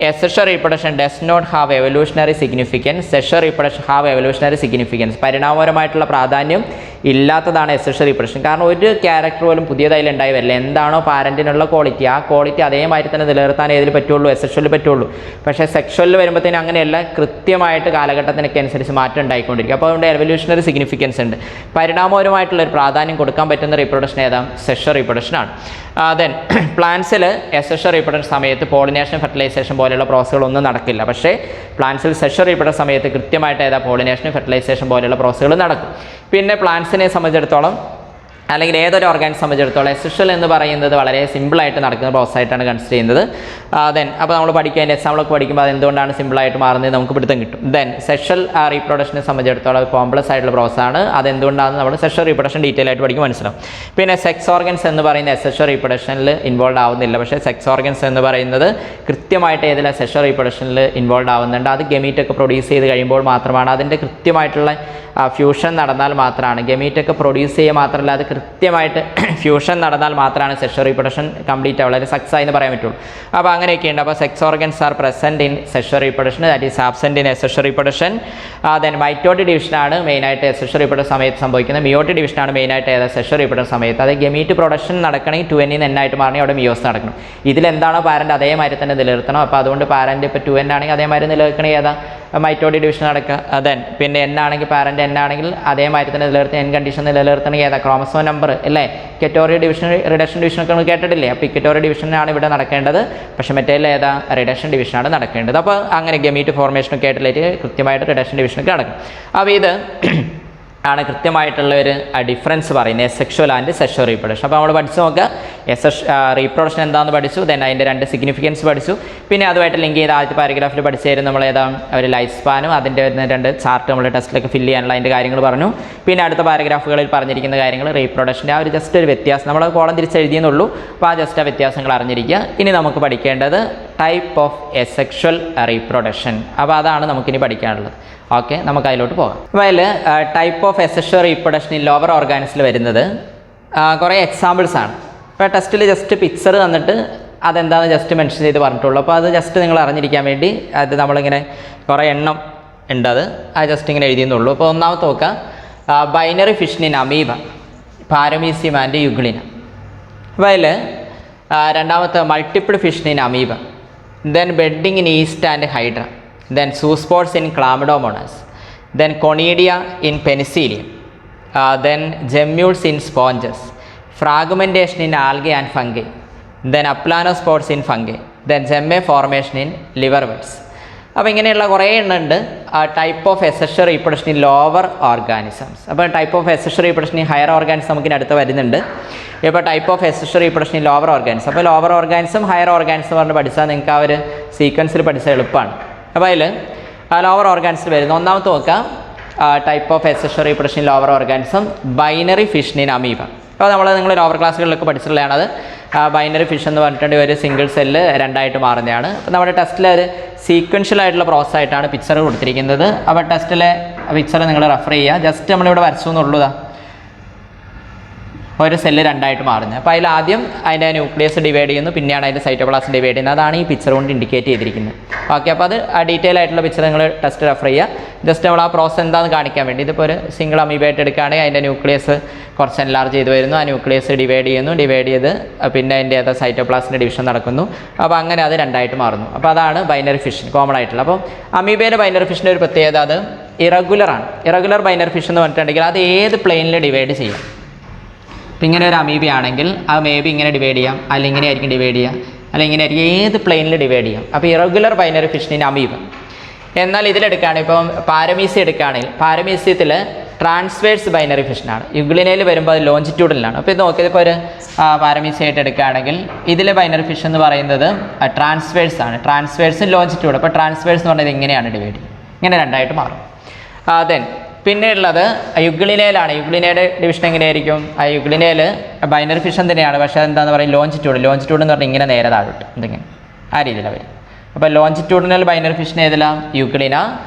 asexual reproduction does not have evolutionary significance, sexual reproduction have evolutionary significance. പരിണാമപരമായിട്ടുള്ള പ്രാധാന്യം ഇല്ലാത്തതാണ് asexual reproduction. കാരണം ഒരു ക്യാരക്ടർ പോലും പുതിയതായി ഉണ്ടായി വരില്ല. എന്താണോ പാരൻറ്റിനുള്ള ക്വാളിറ്റി, ആ ക്വാളിറ്റി അതേമാതിരി തന്നെ നിലനിർത്താൻ ഏതിൽ പറ്റുള്ളൂ? asexual പറ്റുള്ളൂ. പക്ഷേ സെക്ഷുവലിൽ വരുമ്പോഴത്തേനും അങ്ങനെയല്ല, കൃത്യമായിട്ട് കാലഘട്ടത്തിനൊക്കെ അനുസരിച്ച് മാറ്റം ഉണ്ടായിക്കൊണ്ടിരിക്കും. അപ്പോൾ അതുകൊണ്ട് എവല്യൂഷണറി സിഗ്നിഫിക്കൻസ് ഉണ്ട്. പരിണാമപരമായിട്ടുള്ള ഒരു പ്രാധാന്യം കൊടുക്കാൻ പറ്റുന്ന റീപ്രൊഡക്ഷൻ ഏതാ? സെക്ഷൽ റീപ്രൊഡക്ഷൻ ആണ്. ദെൻ പ്ലാന്റ്സിൽ asexual reproduction സമയത്ത് പോളിനേഷൻ, ഫെർട്ടിലൈസേഷൻ പോലെയുള്ള പ്രോസസ്സുകളൊന്നും നടക്കില്ല. പക്ഷേ പ്ലാന്റ്സിൽ സെക്ഷൽ റീപ്രൊഡക്ഷൻ സമയത്ത് കൃത്യമായിട്ട് ഏതാ? പോളിനേഷൻ, ഫെർട്ടിലൈസേഷൻ പോലെയുള്ള പ്രോസസ്സുകൾ നടക്കും. പിന്നെ പ്ലാന്റ്സിനെ സംബന്ധിച്ചിടത്തോളം അല്ലെങ്കിൽ ഏതൊരു ഓർഗാനിസം സംബന്ധിച്ചിടത്തോളം asexual എന്ന് പറയുന്നത് വളരെ സിമ്പിളായിട്ട് നടക്കുന്ന പ്രോസസ്സായിട്ടാണ് കൺസിഡർ ചെയ്യുന്നത്. ദെൻ അപ്പോൾ നമ്മൾ പഠിക്കുക, അതിൻ്റെ എക്സാമ്പിളൊക്കെ പഠിക്കുമ്പോൾ അത് എന്തുകൊണ്ടാണ് സിമ്പിളായിട്ട് മാറുന്നത് നമുക്ക് പിടുത്തം കിട്ടും. ദെൻ സെക്ഷൽ റീപ്രൊഡക്ഷനെ സംബന്ധിച്ചിടത്തോളം കോംപ്ലക്സ് ആയിട്ടുള്ള പ്രോസസ്സാണ്. അതെന്തുകൊണ്ടാണെന്ന് നമ്മൾ സെക്ഷൽ റീപ്രൊഡക്ഷൻ ഡീറ്റെയിൽ ആയിട്ട് പഠിക്കും, മനസ്സിലാവും. പിന്നെ സെക്സ് ഓർഗൻസ് എന്ന് പറയുന്ന asexual റീപ്രൊഡക്ഷനിൽ ഇൻവോൾവ് ആവുന്നില്ല. പക്ഷേ സെക്സ് ഓർഗൻസ് എന്ന് പറയുന്നത് കൃത്യമായിട്ട് ഏതിലാണ്? സെക്ഷൽ റീപ്രൊഡക്ഷനിൽ ഇൻവോൾവ് ആവുന്നുണ്ട്. അത് ഗമീറ്റൊക്കെ പ്രൊഡ്യൂസ് ചെയ്ത് കഴിയുമ്പോൾ മാത്രമാണ്, അതിൻ്റെ കൃത്യമായിട്ടുള്ള ഫ്യൂഷൻ നടന്നാൽ മാത്രമാണ്, ഗമീറ്റൊക്കെ പ്രൊഡ്യൂസ് ചെയ്യുക മാത്രമല്ല അത് കൃത്യമായിട്ട് ഫ്യൂഷൻ നടന്നാൽ മാത്രമാണ് സെക്ഷൽ റീപ്രൊഡക്ഷൻ കംപ്ലീറ്റ് ആവുക, അല്ലെങ്കിൽ സക്സസ് എന്ന് പറയാൻ പറ്റുള്ളൂ. അപ്പോൾ അങ്ങനെയൊക്കെയുണ്ട്. അപ്പോൾ sex organs are present in sexual reproduction, that is absent in asexual reproduction. Then mitotic ഡിവിഷനാണ് മെയിനായിട്ട് asexual reproduction സമയത്ത് സംഭവിക്കുന്നത്. മിയോട്ടിക് ഡിവിഷനാണ് മെയിനായിട്ട് ഏതാ? സെക്ഷൽ റീപ്രൊഡക്ഷൻ സമയത്ത്. അത് ഗമീറ്റ് പ്രൊഡക്ഷൻ നടക്കണമെങ്കിൽ 2n n ആയിട്ട് മാറണമെങ്കിൽ അവിടെ മിയോസ് നടക്കണം. ഇതിലെന്താണോ പാരൻ്റ് അതേമാതിരി തന്നെ നിലനിർത്തണം. അപ്പോൾ അതുകൊണ്ട് പാരൻ്റ് ഇപ്പോൾ 2n ആണെങ്കിൽ അതേമാതിരി നിലനിൽക്കണേ ഏതാ? മൈറ്റോട്ടിക് ഡിവിഷൻ നടക്കുക. ദെൻ പിന്നെ n ആണെങ്കിൽ പാരൻ്റ് n ആണെങ്കിൽ അതേമാതിരി തന്നെ നിലനിർത്തി n കണ്ടീഷൻ നിലനിർത്തണമെങ്കിൽ ഏതാ? ക്രോമസോം നമ്പർ അല്ലേ? ഇക്വറ്റോറിയൽ ഡിവിഷൻ, റിഡക്ഷൻ ഡിവിഷനൊക്കെ നമ്മൾ കേട്ടിട്ടില്ലേ? അപ്പോൾ ഇക്വറ്റോറിയൽ ഡിവിഷനാണ് ഇവിടെ നടക്കേണ്ടത്, പക്ഷേ മറ്റേ ഏതാ? റിഡക്ഷൻ ഡിവിഷനാണ് നടക്കേണ്ടത്. അപ്പോൾ അങ്ങനെ ഗമീറ്റ് ഫോർമേഷനൊക്കെ ആയിട്ട് കൃത്യമായിട്ട് റിഡക്ഷൻ ഡിവിഷനൊക്കെ നടക്കും. അപ്പോൾ ഇത് ആണ് കൃത്യമായിട്ടുള്ള ഒരു ഡിഫറൻസ് പറയുന്നത് asexual ആൻഡ് സെക്ഷൽ റീപ്രൊഡക്ഷൻ. അപ്പോൾ നമ്മൾ പഠിച്ചു നോക്കുക, റീപ്രൊഡക്ഷൻ എന്താണെന്ന് പഠിച്ചു, ദെൻ അതിൻ്റെ 2 സിഗ്നിഫിക്കൻസ് പഠിച്ചു. പിന്നെ അതുമായിട്ട് ലിങ്ക് ചെയ്ത് ആദ്യത്തെ പാരഗ്രാഫിൽ പഠിച്ചായിരുന്നു നമ്മൾ ഏതാ? ഒരു ലൈഫ് സ്പാനും അതിൻ്റെ 2 ചാർട്ട് നമ്മൾ ടെസ്റ്റിലൊക്കെ ഫില്ല് ചെയ്യാനുള്ള അതിൻ്റെ കാര്യങ്ങൾ പറഞ്ഞു. പിന്നെ അടുത്ത പാരഗ്രാഫുകളിൽ പറഞ്ഞിരിക്കുന്ന കാര്യങ്ങൾ റീപ്രൊഡക്ഷൻ്റെ ആ ഒരു ജസ്റ്റ് ഒരു വ്യത്യാസം, നമ്മൾ കോളം തിരിച്ചെഴുതിയെന്നുള്ളൂ. അപ്പോൾ ആ ജസ്റ്റ് ആ വ്യത്യാസങ്ങൾ അറിഞ്ഞിരിക്കുക. ഇനി നമുക്ക് പഠിക്കേണ്ടത് ടൈപ്പ് ഓഫ് asexual റീപ്രൊഡക്ഷൻ. അപ്പോൾ അതാണ് നമുക്കിനി പഠിക്കാനുള്ളത്. ഓക്കെ, നമുക്ക് അതിലോട്ട് പോകാം. അപ്പോൾ അതിൽ ടൈപ്പ് ഓഫ് asexual റീപ്രൊഡക്ഷൻ ഈ ലോവർ ഓർഗാനിസിൽ വരുന്നത് കുറേ എക്സാമ്പിൾസ് ആണ്. ഇപ്പോൾ ടെസ്റ്റിൽ ജസ്റ്റ് പിക്ചർ തന്നിട്ട് അതെന്താണെന്ന് ജസ്റ്റ് മെൻഷൻ ചെയ്ത് പറഞ്ഞിട്ടുള്ളൂ. അപ്പോൾ അത് ജസ്റ്റ് നിങ്ങൾ അറിഞ്ഞിരിക്കാൻ വേണ്ടി അത് നമ്മളിങ്ങനെ കുറേ എണ്ണം ഉണ്ട്, അത് ജസ്റ്റ് ഇങ്ങനെ എഴുതിയെന്നുള്ളൂ. അപ്പോൾ ഒന്നാമത്തെ നോക്കുക, binary fission in amoeba, paramecium and euglena. അപ്പോൾ അതിൽ രണ്ടാമത്തെ multiple fission in amoeba, then budding in yeast and hydra, then zoospores in Chlamydomonas, then Conidia in Penicillium, then gemmules in sponges, fragmentation in algae and fungi, then aplanospores in fungi, then gemme formation in liverworts. അപ്പോൾ ഇങ്ങനെയുള്ള കുറേ എണ്ണമുണ്ട് type of asexual reproduction in lower organisms. അപ്പോൾ type of asexual reproduction in higher organism നമുക്ക് അടുത്ത് വരുന്നുണ്ട്. ഇപ്പോൾ type of asexual reproduction in lower organism. അപ്പോൾ ലോവർ ഓർഗാനിസം ഹയർ ഓർഗാനിസം പറഞ്ഞ് പഠിച്ചാൽ നിങ്ങൾക്ക് ആ ഒരു സീക്വൻസിൽ പഠിച്ചാൽ എളുപ്പമാണ്. അപ്പോൾ അതിൽ ലോവർ ഓർഗാനിസിൽ വരുന്നത് ഒന്നാമത്തെ നോക്കാം type of asexual reproduction in lower organism binary fission in amoeba. അപ്പോൾ നിങ്ങൾ ലോവർ ക്ലാസ്സുകളിലൊക്കെ പഠിച്ചിട്ടുള്ളതാണത്. ബൈനറി ഫിഷ് എന്ന് പറഞ്ഞിട്ടുണ്ടെങ്കിൽ ഒരു സിംഗിൾ സെല്ല് രണ്ടായിട്ട് മാറുന്നതാണ്. അപ്പോൾ നമ്മുടെ ടെസ്റ്റിൽ ഒരു സീക്വൻഷ്യൽ ആയിട്ടുള്ള പ്രോസസ് ആയിട്ടാണ് പിക്ചർ കൊടുത്തിരിക്കുന്നത്. അപ്പോൾ ടെസ്റ്റിലെ പിക്ചർ നിങ്ങൾ റെഫർ ചെയ്യുക. ജസ്റ്റ് നമ്മളിവിടെ വരച്ചു എന്നുള്ളതാണ് ഒരു സെല്ല് രണ്ടായിട്ട് മാറുന്നത്. അപ്പോൾ അതിൽ ആദ്യം അതിൻ്റെ ന്യൂക്ലിയസ് ഡിവൈഡ് ചെയ്യുന്നു, പിന്നെയാണ് അതിൻ്റെ സൈറ്റോപ്ലാസം ഡിവൈഡ് ചെയ്യുന്നത്. അതാണ് ഈ പിക്ചർ കൊണ്ട് ഇൻഡിക്കേറ്റ് ചെയ്തിരിക്കുന്നത്. ഓക്കെ, അപ്പോൾ അത് ഡീറ്റെയിൽ ആയിട്ടുള്ള പിക്ചർ നിങ്ങൾ ടെസ്റ്റ് റെഫർ ചെയ്യുക. ജസ്റ്റ് നമ്മൾ ആ പ്രോസസ് എന്താണെന്ന് കാണിക്കാൻ വേണ്ടി. ഇതിപ്പോൾ ഒരു സിംഗിൾ അമീബായിട്ട് എടുക്കുകയാണെങ്കിൽ അതിൻ്റെ ന്യൂക്ലിയസ് കുറച്ച് എൻലാർജ് ചെയ്ത് വരുന്നു, ആ ന്യൂക്ലിയസ് ഡിവൈഡ് ചെയ്യുന്നു, ഡിവൈഡ് ചെയ്ത് പിന്നെ അതിൻ്റെ അത് സൈറ്റോപ്ലാസിൻ്റെ ഡിവിഷൻ നടക്കുന്നു. അപ്പോൾ അങ്ങനെ അത് രണ്ടായിട്ട് മാറുന്നു. അപ്പോൾ അതാണ് ബൈനറി ഫിഷൻ കോമൺ ആയിട്ടുള്ള. അപ്പോൾ അമീബയിലെ ബൈനറി ഫിഷിൻ്റെ ഒരു പ്രത്യേകത അത് ഇറഗുലറാണ്. ഇറഗുലർ ബൈനറി ഫിഷ് എന്ന് പറഞ്ഞിട്ടുണ്ടെങ്കിൽ അത് ഏത് പ്ലെയിനിൽ ഡിവൈഡ് ചെയ്യാം. ഇപ്പം ഇങ്ങനെ ഒരു അമീബ ആണെങ്കിൽ അത് മേ ബി ഇങ്ങനെ ഡിവൈഡ് ചെയ്യാം, അല്ലെങ്കിൽ ഇങ്ങനെ ആയിരിക്കും ഡിവൈഡ് ചെയ്യുക, അല്ലെങ്കിൽ ഇങ്ങനെ ആയിരിക്കും, ഏത് പ്ലെയിനിൽ ഡിവൈഡ് ചെയ്യാം. അപ്പോൾ ഇറഗുലർ ബൈനറി ഫിഷിന് അമീബ. എന്നാൽ ഇതിലെടുക്കുകയാണെങ്കിൽ ഇപ്പം പാരമീസിയ എടുക്കുകയാണെങ്കിൽ പാരമീസിയത്തിൽ ട്രാൻസ്വേഴ്സ് ബൈനറി ഫിഷനാണ്. യുഗ്ലിനയിൽ വരുമ്പോൾ അത് ലോഞ്ചിറ്റ്യൂഡിലാണ്. അപ്പോൾ ഇത് നോക്കിയത് ഇപ്പോൾ ഒരു പാരമീസിയ ആയിട്ട് എടുക്കുകയാണെങ്കിൽ ഇതിലെ ബൈനറി ഫിഷ് എന്ന് പറയുന്നത് ട്രാൻസ്വേഴ്സ് ആണ്. ട്രാൻസ്വേഴ്സും ലോഞ്ചിറ്റ്യൂഡ്. അപ്പോൾ ട്രാൻസ്വേഴ്സ് എന്ന് പറഞ്ഞത് ഇങ്ങനെയാണ് ഡിവൈഡ് ചെയ്യുക, ഇങ്ങനെ രണ്ടായിട്ട് മാറും. ദെൻ പിന്നെ ഉള്ളത് യുഗ്ലിനയിലാണ്. യുഗ്ലിനയുടെ ഡിവിഷൻ എങ്ങനെയായിരിക്കും? ആ യുഗ്ലിനയിൽ ബൈനറി ഫിഷൻ തന്നെയാണ്, പക്ഷേ അതെന്താണെന്ന് പറയും ലോഞ്ചിറ്റ്യൂഡ്. ലോഞ്ചിറ്റ്യൂഡ് എന്ന് പറഞ്ഞാൽ ഇങ്ങനെ നേരെ താഴോട്ട് എന്തെങ്കിലും ആ രീതിയിലാണ് വരും. അപ്പോൾ ലോഞ്ചിറ്റ്യൂഡിനൽ ബൈനറി ഫിഷൻ ഏതിലാണ്? യുഗ്ലിന.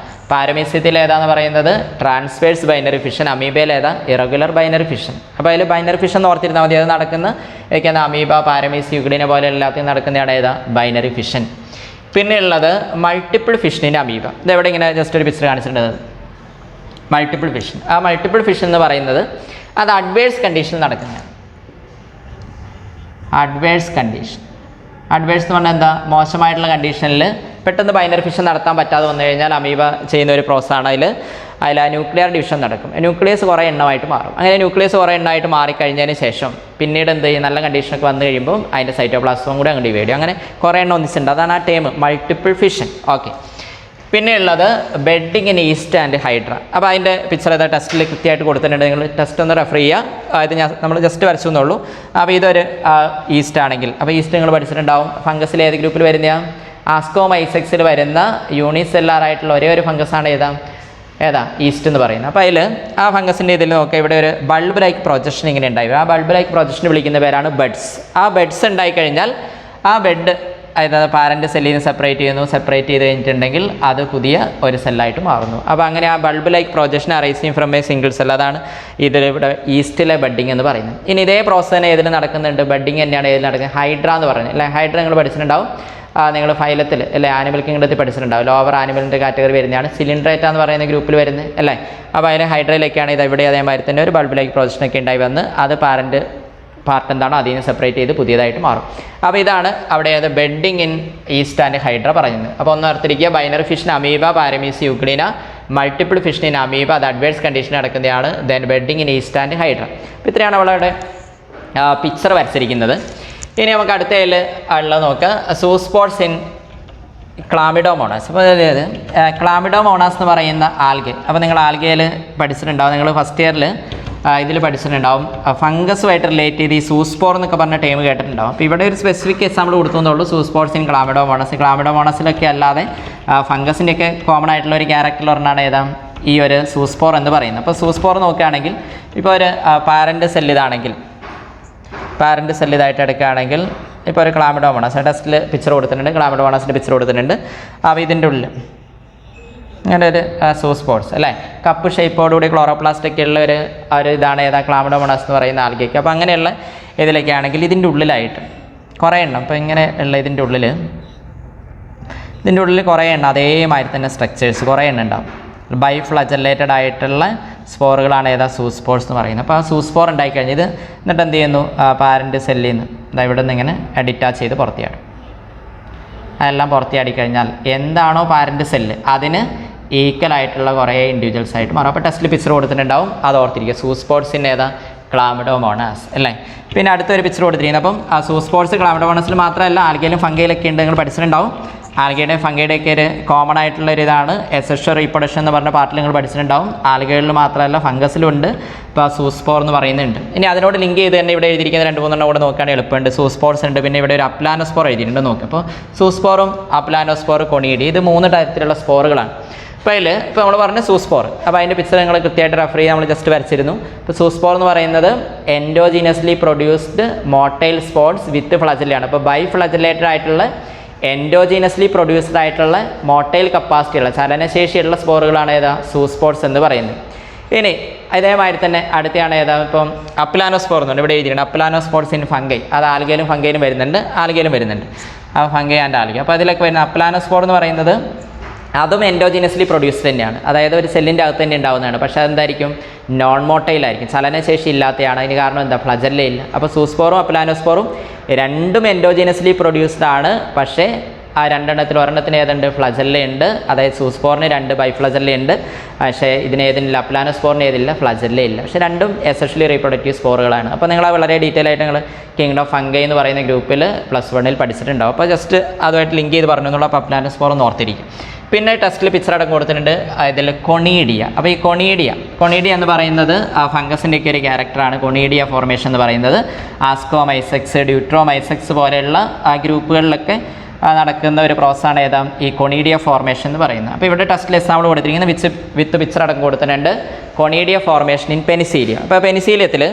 പാരമീസ്യത്തിൽ ഏതാണെന്ന് പറയുന്നത് ട്രാൻസ്വേഴ്സ് ബൈനറി ഫിഷൻ. അമീബയിൽ ഏതാ? Irregular binary fission. അപ്പോൾ അതിൽ ബൈനറി ഫിഷൻ എന്ന് ഓർത്തിരുന്നാൽ മതി. അത് നടക്കുന്ന ഏതൊക്കെയാണ്? അമീബ, പാരമീസ്, യുഗ്ലിന പോലെ എല്ലാത്തിനും നടക്കുന്നതാണ് ഏതാ? Binary fission. പിന്നെ ഉള്ളത് മൾട്ടിപ്പിൾ ഫിഷനിൻ്റെ അമീബ. ഇതെവിടെ ഇങ്ങനെ ജസ്റ്റ് ഒരു പിക്ചർ കാണിച്ചിട്ടുണ്ട്. Multiple fission. ആ മൾട്ടിപ്പിൾ ഫിഷൻ എന്ന് പറയുന്നത് അത് അഡ്വേഴ്സ് കണ്ടീഷനിൽ നടക്കുന്നതാണ്. Adverse condition. അഡ്വേഴ്സ് എന്ന് പറഞ്ഞാൽ എന്താ? മോശമായിട്ടുള്ള കണ്ടീഷനിൽ പെട്ടെന്ന് ബൈനറി ഫിഷൻ നടത്താൻ പറ്റാതെ വന്നു കഴിഞ്ഞാൽ അമീബ ചെയ്യുന്ന ഒരു പ്രോസസ്സാണ്. അതിൽ ആ ന്യൂക്ലിയർ ഡിവിഷൻ നടക്കും. ന്യൂക്ലിയസ് കുറേ എണ്ണമായിട്ട് മാറും. അങ്ങനെ ന്യൂക്ലിയസ് കുറേ എണ്ണമായിട്ട് മാറിക്കഴിഞ്ഞതിന് ശേഷം പിന്നീട് എന്ത് ചെയ്യും? നല്ല കണ്ടീഷനൊക്കെ വന്നു കഴിയുമ്പോൾ അതിൻ്റെ സൈറ്റോപ്ലാസം കൂടെ അങ്ങ് ഡിവൈഡ് ചെയ്യും. അങ്ങനെ കുറേ എണ്ണം ഒന്നിച്ചുണ്ട്. അതാണ് ആ ടേം മൾട്ടിപ്പിൾ ഫിഷൻ. ഓക്കെ. പിന്നെ ഉള്ളത് budding in yeast and hydra. അപ്പോൾ അതിൻ്റെ പിക്ചർ ഏതാ ടെസ്റ്റിൽ കൃത്യമായിട്ട് കൊടുത്തിട്ടുണ്ട്. നിങ്ങൾ ടെസ്റ്റ് ഒന്ന് റെഫർ ചെയ്യുക. ഇത് നമ്മൾ ജസ്റ്റ് വരച്ചു എന്നുള്ളൂ. അപ്പോൾ ഇതൊരു ഈസ്റ്റ് ആണെങ്കിൽ, അപ്പോൾ ഈസ്റ്റ് നിങ്ങൾ പഠിച്ചിട്ടുണ്ടാവും. ഫംഗസിൽ ഏത് ഗ്രൂപ്പിൽ വരുന്നതാണ്? ആസ്കോമൈസെക്സിൽ വരുന്ന യൂണിസെല്ലാറായിട്ടുള്ള ഒരേ ഒരു ഫംഗസാണ് ഏതാ? ഈസ്റ്റ് എന്ന് പറയുന്നത്. അപ്പോൾ അതിൽ ആ ഫംഗസിൻ്റെ ഇതിൽ നോക്കുക, ഇവിടെ ഒരു ബൾബ് ലൈക്ക് പ്രൊജക്ഷൻ ഇങ്ങനെ ഉണ്ടായി. ആ ബൾബ് ലൈക്ക് പ്രൊജക്ഷൻ വിളിക്കുന്ന പേരാണ് ബഡ്സ്. ആ ബഡ്സ് ഉണ്ടായിക്കഴിഞ്ഞാൽ ആ ബെഡ് അതായത് പാരൻ്റ് സെല്ലിൽ നിന്ന് സെപ്പറേറ്റ് ചെയ്ത് കഴിഞ്ഞിട്ടുണ്ടെങ്കിൽ അത് പുതിയ ഒരു സെല്ലായിട്ട് മാറുന്നു. അപ്പോൾ അങ്ങനെ ആ bulb like projection arising from a single cell, അതാണ് ഇതിലിവിടെ ഈസ്റ്റിലെ ബഡ്ഡിങ് എന്ന് പറയുന്നത്. ഇനി ഇതേ പ്രോസസ് തന്നെ ഏതിൽ നടക്കുന്നുണ്ട്? ബഡ്ഡിങ് തന്നെയാണ് ഏതിൽ നടക്കുന്നത്? ഹൈഡ്ര എന്ന് പറയുന്നത് അല്ലേ? ഹൈഡ്ര നിങ്ങൾ പഠിച്ചിട്ടുണ്ടാവും. നിങ്ങൾ ഫൈലത്തിൽ അല്ലേ ആനിമൽ കിങ്ഡത്തിൽ പഠിച്ചിട്ടുണ്ടാവും. ലോവർ ആനിമലിൻ്റെ കാറ്റഗറി വരുന്നതാണ്. സിലിൻഡ്രേറ്റ എന്ന് പറയുന്ന ഗ്രൂപ്പിൽ വരുന്നത് അല്ലേ? അപ്പോൾ അതിന് ഹൈഡ്രയിലേക്കാണ് ഇത്. ഇവിടെ അതേമാതിരി തന്നെ ഒരു ബൾബ് ലൈക്ക് പ്രൊജക്ഷനൊക്കെ ഉണ്ടായി വന്ന് അത് പാർട്ട് എന്താണോ അതിനെ സെപ്പറേറ്റ് ചെയ്ത് പുതിയതായിട്ട് മാറും. അപ്പോൾ ഇതാണ് അവിടെ budding in yeast and hydra പറയുന്നത്. അപ്പോൾ ഒന്ന് ഓർത്തിരിക്കുക, ബൈനറി ഫിഷിന് അമീബ, പാരമീസ്, യുഗ്ലിന. മൾട്ടിപ്പിൾ ഫിഷിന് അമീബ, അത് അഡ്വേഴ്സ് കണ്ടീഷൻ നടക്കുന്നതാണ്. Then budding in yeast and hydra. അപ്പോൾ ഇത്രയാണ് അവളവിടെ പിക്ചർ വരച്ചിരിക്കുന്നത്. ഇനി നമുക്ക് അടുത്തതിൽ ഉള്ളത് നോക്കുക, സൂസ്പോർട്സ് ഇൻ ക്ലാമിഡോമോണാസ്. അപ്പോൾ അതായത് ക്ലാമിഡോമോണാസ് എന്ന് പറയുന്ന ആൽഗെ. അപ്പോൾ നിങ്ങൾ ആൽഗയിൽ പഠിച്ചിട്ടുണ്ടാവും. നിങ്ങൾ ഫസ്റ്റ് ഇയറിൽ ഇതിൽ പഠിച്ചിട്ടുണ്ടാവും. ഫംഗസുമായിട്ട് റിലേറ്റ് ചെയ്ത് ഈ സൂസ്പോർ എന്നൊക്കെ പറഞ്ഞ ടേം കേട്ടിട്ടുണ്ടാവും. അപ്പോൾ ഇവിടെ ഒരു സ്പെസിഫിക് എക്സാമ്പിൾ കൊടുത്തുന്നുള്ളൂ, സൂസ്പോർട്സ് ഇൻ ക്ലാമിഡോമോണാസ്. ക്ലാമിഡോമോണാസിലൊക്കെ അല്ലാതെ ഫംഗസിൻ്റെയൊക്കെ കോമൺ ആയിട്ടുള്ള ഒരു ക്യാരക്ടർ പറഞ്ഞാണ് ഏതാ? ഈ ഒരു സൂസ്പോർ എന്ന് പറയുന്നത്. അപ്പോൾ സൂസ്പോർ നോക്കുകയാണെങ്കിൽ ഇപ്പോൾ ഒരു പാരൻ്റ് സെല്ല് ഇതായിട്ട് എടുക്കുകയാണെങ്കിൽ ഇപ്പോൾ ഒരു ക്ലാമിഡോമോണാസ് ടെസ്റ്റിൽ പിക്ചർ കൊടുത്തിട്ടുണ്ട്. ക്ലാമിഡോമോണാസിൻ്റെ പിക്ചർ കൊടുത്തിട്ടുണ്ട്. അപ്പോൾ ഇതിൻ്റെ ഉള്ളിൽ അങ്ങനെ ഒരു സൂസ്പോർട്സ് അല്ലേ, കപ്പ് ഷേപ്പോടുകൂടി ക്ലോറോപ്ലാസ്റ്റ് ഒക്കെ ഉള്ള ഒരു ഇതാണ് ഏതാ? ക്ലാമിഡോമോണാസ് എന്ന് പറയുന്ന ആൽഗയ്ക്ക്. അപ്പോൾ അങ്ങനെയുള്ള ഇതിലൊക്കെ ആണെങ്കിൽ ഇതിൻ്റെ ഉള്ളിലായിട്ട് കുറേ എണ്ണം, അപ്പോൾ ഇങ്ങനെ ഉള്ള ഇതിൻ്റെ ഉള്ളിൽ കുറേ എണ്ണം അതേമാതിരി തന്നെ സ്ട്രക്ചേഴ്സ് കുറേ എണ്ണം ഉണ്ടാവും. ബൈഫ്ലജല്ലേറ്റഡ് ആയിട്ടുള്ള സ്പോറുകളാണ് ഏതാ? സൂസ്പോർസ് എന്ന് പറയുന്നത്. അപ്പോൾ ആ സൂസ്പോർ ഉണ്ടായിക്കഴിഞ്ഞാൽ ഇത് എന്നിട്ട് എന്ത് ചെയ്യുന്നു? പാരൻ്റ് സെല്ലിൽ നിന്ന് ഇവിടെ നിന്ന് ഇങ്ങനെ ഡിറ്റാച്ച് ചെയ്ത് പുറത്തിയാടും. അതെല്ലാം പുറത്തിയാടിക്കഴിഞ്ഞാൽ എന്താണോ പാരൻ്റ് സെല്ല് അതിന് ഈക്വൽ ആയിട്ടുള്ള കുറേ ഇൻഡിവിജ്വൽസ് ആയിട്ട് മാറും. അപ്പോൾ ടെസ്റ്റിൽ പിക്ചർ കൊടുത്തിട്ടുണ്ടാവും, അത് ഓർത്തിരിക്കുക. സൂസ്പോർട്സിൻ്റെ ഏതാ? ക്ലാമിഡോമോണാസ് അല്ലേ. പിന്നെ അടുത്തൊരു പിക്ചർ കൊടുത്തിരിക്കുന്നത്. അപ്പം സൂസ്പോർസ് ക്ലാമിഡോമോണസിൽ മാത്രമല്ല ആൽഗയിലും ഫംഗയിലൊക്കെ ഉണ്ട്, നിങ്ങൾ പഠിച്ചിട്ടുണ്ടാവും. ആൽഗയുടെയും ഫംഗയുടെയൊക്കെ ഒരു കോമൺ ആയിട്ടുള്ള ഒരു ഇതാണ് അസെക്ഷൽ റീപ്രൊഡക്ഷൻ എന്ന് പറഞ്ഞ പാർട്ടിൽ നിങ്ങൾ പഠിച്ചിട്ടുണ്ടാവും. ആൽഗകളിൽ മാത്രമല്ല ഫംഗസിലും ഉണ്ട്. ഇപ്പോൾ സൂസ്പോർ എന്ന് പറയുന്നുണ്ട്. ഇനി അതിനോട് ലിങ്ക് ചെയ്ത് തന്നെ ഇവിടെ എഴുതിയിരിക്കുന്ന 2-3 കൂടെ നോക്കുകയാണെങ്കിൽ എളുപ്പമുണ്ട്. സൂസ്പോർസ് ഉണ്ട്, പിന്നെ ഇവിടെ ഒരു അപ്ലാനോസ്പോർ എഴുതിയിട്ടുണ്ട് നോക്കുക. അപ്പോൾ സൂസ്പോറും അപ്ലാനോസ്പോർ കൊണീഡി ഇത് 3 തരത്തിലുള്ള സ്പോറുകളാണ്. അപ്പോൾ ഇപ്പോൾ നമ്മൾ പറഞ്ഞ സൂസ്പോർ, അപ്പോൾ അതിൻ്റെ പിക്ചർ നിങ്ങൾ കൃത്യമായിട്ട് റെഫർ ചെയ്ത് നമ്മൾ ജസ്റ്റ് വരച്ചിരുന്നു. ഇപ്പോൾ സൂസ്പോർ എന്ന് പറയുന്നത് എൻഡോജീനസ്ലി പ്രൊഡ്യൂസ്ഡ് മോട്ടൈൽ സ്പോർട്സ് വിത്ത് ഫ്ലജല്ലയാണ്. അപ്പോൾ ബൈ ഫ്ലജല്ലേറ്റഡ് ആയിട്ടുള്ള എൻഡോജീനസ്ലി പ്രൊഡ്യൂസ്ഡ് ആയിട്ടുള്ള മോട്ടൈൽ കപ്പാസിറ്റിയുള്ള ചലനശേഷിയുള്ള സ്പോറുകളാണ് ഏതാ സൂസ്പോർട്സ് എന്ന് പറയുന്നത്. ഇനി അതേമാതിരി തന്നെ അടുത്തയാണ് ഏതാ ഇപ്പം അപ്ലാനോസ്പോർ എന്നുണ്ട് ഇവിടെ എഴുതിയിട്ടുണ്ട്. അപ്ലാനോസ്പോർട്സ് ഇൻ ഫംഗൈ, അത് ആൽഗയിലും ഫംഗയിലും വരുന്നുണ്ട്, ആൽഗയിലും വരുന്നുണ്ട്. ആ ഫംഗൈ ആൻഡ് ആൽഗ. അപ്പോൾ അതിലൊക്കെ വരുന്ന അപ്ലാനോസ്പോർ എന്ന് പറയുന്നത് അതും എൻഡോജീനസ്ലി പ്രൊഡ്യൂസ്ഡ് തന്നെയാണ്. അതായത് ഒരു സെല്ലിൻ്റെ അകത്ത് തന്നെ ഉണ്ടാകുന്നതാണ്. പക്ഷേ അതെന്തായിരിക്കും നോൺ മോട്ടൈലായിരിക്കും, ചലനശേഷി ഇല്ലാത്തതാണ്. അതിന് കാരണം എന്താ ഫ്ലജല്ല ഇല്ല. അപ്പോൾ സൂസ്പോറും അപ്ലാനോസ്പോറും രണ്ടും എൻഡോജീനസ്ലി പ്രൊഡ്യൂസ്ഡ് ആണ്. പക്ഷേ ആ രണ്ടെണ്ണത്തിൽ ഒരെണ്ണത്തിന് ഏതുണ്ട് ഫ്ലജല്ല ഉണ്ട്. അതായത് സൂസ്പോറിന് 2 ബൈഫ്ലജല്ല ഉണ്ട്. പക്ഷേ ഇതിനേതില്ല അപ്ലാനോസ്പോറിന് ഏതില്ല ഫ്ലജല്ല ഇല്ല. പക്ഷേ രണ്ടും എസെക്ഷലി റീപ്രൊഡക്റ്റീവ് സ്പോറുകളാണ്. അപ്പോൾ നിങ്ങൾ വളരെ ഡീറ്റെയിൽ ആയിട്ട് നിങ്ങൾ കിങ്ഡം ഓഫ് ഫംഗൈ എന്ന് പറയുന്ന ഗ്രൂപ്പിൽ +1 പഠിച്ചിട്ടുണ്ടാവും. അപ്പോൾ ജസ്റ്റ് അതുമായിട്ട് ലിങ്ക് ചെയ്ത് പറഞ്ഞു എന്നുള്ള അപ്ലാനോസ്പോർ ഒന്ന് ഓർത്തിരിക്കും. പിന്നെ ടെസ്റ്റിൽ പിക്ചർ അടക്കം കൊടുത്തിട്ടുണ്ട്. ഇതിൽ കൊണീഡിയ. അപ്പോൾ ഈ കൊണീഡിയ എന്ന് പറയുന്നത് ആ ഫംഗസിൻ്റെ ഒക്കെ ഒരു ക്യാരക്ടറാണ്. കൊണീഡിയ ഫോർമേഷൻ എന്ന് പറയുന്നത് ആസ്കോമൈസെക്സ്, ഡ്യൂട്രോമൈസെക്സ് പോലെയുള്ള ആ ഗ്രൂപ്പുകളിലൊക്കെ നടക്കുന്ന ഒരു പ്രോസസ്സാണ് ഏതാ ഈ കൊണീഡിയ ഫോർമേഷൻ എന്ന് പറയുന്നത്. അപ്പോൾ ഇവിടെ ടെസ്റ്റിൽ എക്സാമ്പിൾ കൊടുത്തിരിക്കുന്നത് വിത്ത് പിക്ചർ അടക്കം കൊടുത്തിട്ടുണ്ട്. Conidia formation in penicillium. അപ്പോൾ പെനിസീലിയത്തിൽ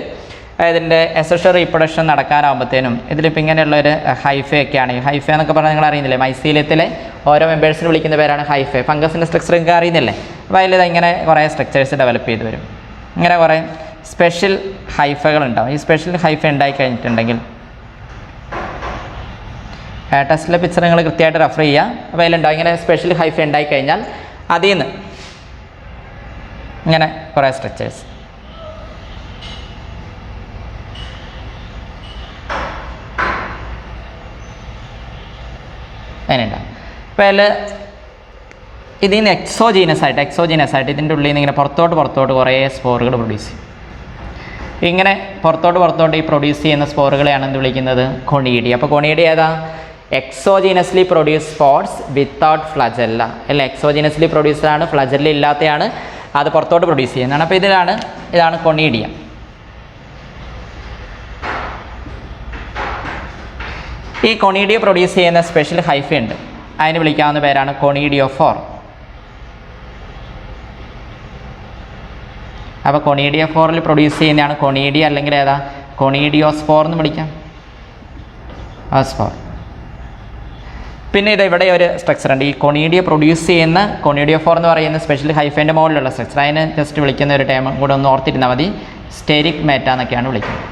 ഇതിൻ്റെ അസെക്ഷൽ റീപ്രൊഡക്ഷൻ നടക്കാനാകുമ്പോഴത്തേനും ഇതിലിപ്പോൾ ഇങ്ങനെയുള്ളൊരു ഹൈഫയൊക്കെയാണ്. ഈ ഹൈഫ എന്നൊക്കെ പറഞ്ഞാൽ നിങ്ങൾ അറിയുന്നില്ലേ, മൈസീലിയത്തിലെ ഓരോ മെമ്പേഴ്സിന് വിളിക്കുന്ന പേരാണ് ഹൈഫ. ഫംഗസിൻ്റെ സ്ട്രക്ചർ നിങ്ങൾക്ക് അറിയുന്നില്ലേ. അപ്പോൾ അതിൽ ഇങ്ങനെ കുറേ സ്ട്രക്ചേഴ്സ് ഡെവലപ്പ് ചെയ്ത് വരും. ഇങ്ങനെ കുറേ സ്പെഷ്യൽ ഹൈഫകളുണ്ടാവും. ഈ സ്പെഷ്യൽ ഹൈഫ ഉണ്ടായി കഴിഞ്ഞിട്ടുണ്ടെങ്കിൽ ടെസ്റ്റിലെ പിക്ചർ നിങ്ങൾ കൃത്യമായിട്ട് റെഫർ ചെയ്യുക. അപ്പോൾ അതിലുണ്ടാവും ഇങ്ങനെ സ്പെഷ്യൽ ഹൈഫ ഉണ്ടായി കഴിഞ്ഞാൽ അതിൽ നിന്ന് ഇങ്ങനെ കുറേ സ്ട്രക്ചേഴ്സ് അതിനുണ്ടാവും. അപ്പോൾ അതിൽ ഇതിൽ നിന്ന് എക്സോജീനസ് ആയിട്ട് ഇതിൻ്റെ ഉള്ളിൽ നിന്ന് ഇങ്ങനെ പുറത്തോട്ട് കുറേ സ്പോറുകൾ പ്രൊഡ്യൂസ് ചെയ്യും. ഇങ്ങനെ പുറത്തോട്ട് ഈ പ്രൊഡ്യൂസ് ചെയ്യുന്ന സ്പോറുകളെയാണ് എന്ത് വിളിക്കുന്നത് കൊണീഡിയ. അപ്പോൾ കൊണീഡിയ ഏതാ എക്സോജീനസ്ലി പ്രൊഡ്യൂസ് സ്പോർട്സ് വിത്തൗട്ട് ഫ്ലജല്ല അല്ലേ. എക്സോജീനസ്ലി പ്രൊഡ്യൂസ്ഡ് ആണ്, ഫ്ലജല്ല ഇല്ലാത്തതാണ്, അത് പുറത്തോട്ട് പ്രൊഡ്യൂസ് ചെയ്യുന്നതാണ്. അപ്പോൾ ഇതാണ് കൊണീഡിയ. ഈ കൊണീഡിയ പ്രൊഡ്യൂസ് ചെയ്യുന്ന സ്പെഷ്യൽ ഹൈഫ ഉണ്ട്, അതിന് വിളിക്കാവുന്ന പേരാണ് കൊണീഡിയോഫോർ. അപ്പോൾ കൊണീഡിയോഫോറിൽ പ്രൊഡ്യൂസ് ചെയ്യുന്നതാണ് കൊണീഡിയ, അല്ലെങ്കിൽ ഏതാ കൊണീഡിയോസ്പോർ എന്ന് വിളിക്കാം, സ്പോർ. പിന്നെ ഇവിടെ ഒരു സ്ട്രക്ചർ ഉണ്ട്. ഈ കൊണീഡിയ പ്രൊഡ്യൂസ് ചെയ്യുന്ന കൊണീഡിയോഫോർ എന്ന് പറയുന്ന സ്പെഷ്യൽ ഹൈഫേൻ്റെ മുകളിലുള്ള സ്ട്രക്ചർ, അതിനെ ജസ്റ്റ് വിളിക്കുന്ന ഒരു ടൈം കൂടെ ഒന്ന് ഓർത്തിരുന്നാൽ മതി, സ്റ്റെരിക് മേറ്റ എന്നൊക്കെയാണ് വിളിക്കുന്നത്.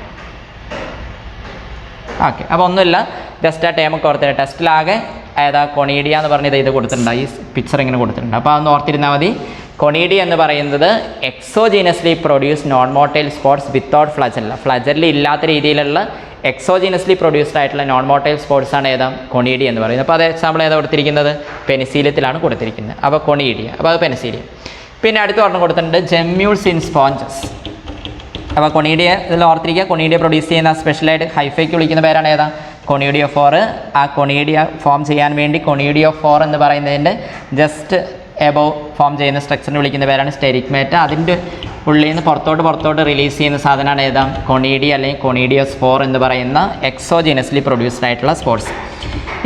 ഓക്കെ, അപ്പോൾ ഒന്നുമില്ല, ജസ്റ്റ് ആ ടൈമൊക്കെ ഓർത്തിട്ട് ടെസ്റ്റിലാകെ ഏതാ കൊണീഡിയ എന്ന് പറഞ്ഞത് ഇത് കൊടുത്തിട്ടുണ്ട്, ഈ പിക്ചർ ഇങ്ങനെ കൊടുത്തിട്ടുണ്ട്. അപ്പോൾ അതൊന്ന് ഓർത്തിരുന്നാൽ മതി. കൊണീഡിയ എന്ന് പറയുന്നത് exogenously produce non motile spores without flagella ഇല്ലാത്ത രീതിയിലുള്ള എക്സോജീനസ്ലി പ്രൊഡ്യൂസ്ഡ് ആയിട്ടുള്ള നോൺ മോട്ടൈൽ സ്പോർട്സ് ആണ് ഏതാ കൊണീഡിയ എന്ന് പറയുന്നത്. അപ്പോൾ അത് എക്സാമ്പിൾ ഏതാ കൊടുത്തിരിക്കുന്നത് പെനിസീലിയത്തിലാണ് കൊടുത്തിരിക്കുന്നത്. അപ്പോൾ കൊണീഡിയ, അപ്പോൾ അത് പെനിസീലിയം. പിന്നെ അടുത്ത് പറഞ്ഞു കൊടുത്തിട്ടുണ്ട് ജെമ്യൂൾസ് ഇൻ സ്പോഞ്ചസ്. അപ്പോൾ കൊണീഡിയ ഇതിൽ ഓർത്തിരിക്കുക, കൊണീഡിയ പ്രൊഡ്യൂസ് ചെയ്യുന്ന സ്പെഷ്യലായിട്ട് ഹൈഫയ്ക്ക് വിളിക്കുന്ന പേരാണ് ഏതാ കൊണീഡിയോഫോർ. ആ കൊണീഡിയ ഫോം ചെയ്യാൻ വേണ്ടി കൊണീഡിയോഫോർ എന്ന് പറയുന്നതിൻ്റെ ജസ്റ്റ് എബോവ് ഫോം ചെയ്യുന്ന സ്ട്രക്ചറിന് വിളിക്കുന്ന പേരാണ് സ്റ്റെരിക് മേറ്റ. അതിൻ്റെ ഉള്ളിൽ നിന്ന് പുറത്തോട്ട് റിലീസ് ചെയ്യുന്ന സാധനമാണ് ഏതാ കൊണീഡിയ അല്ലെങ്കിൽ കൊണീഡിയോസ്പോർ എന്ന് പറയുന്ന എക്സോജീനസ്ലി പ്രൊഡ്യൂസ്ഡ് ആയിട്ടുള്ള സ്പോർട്സ്.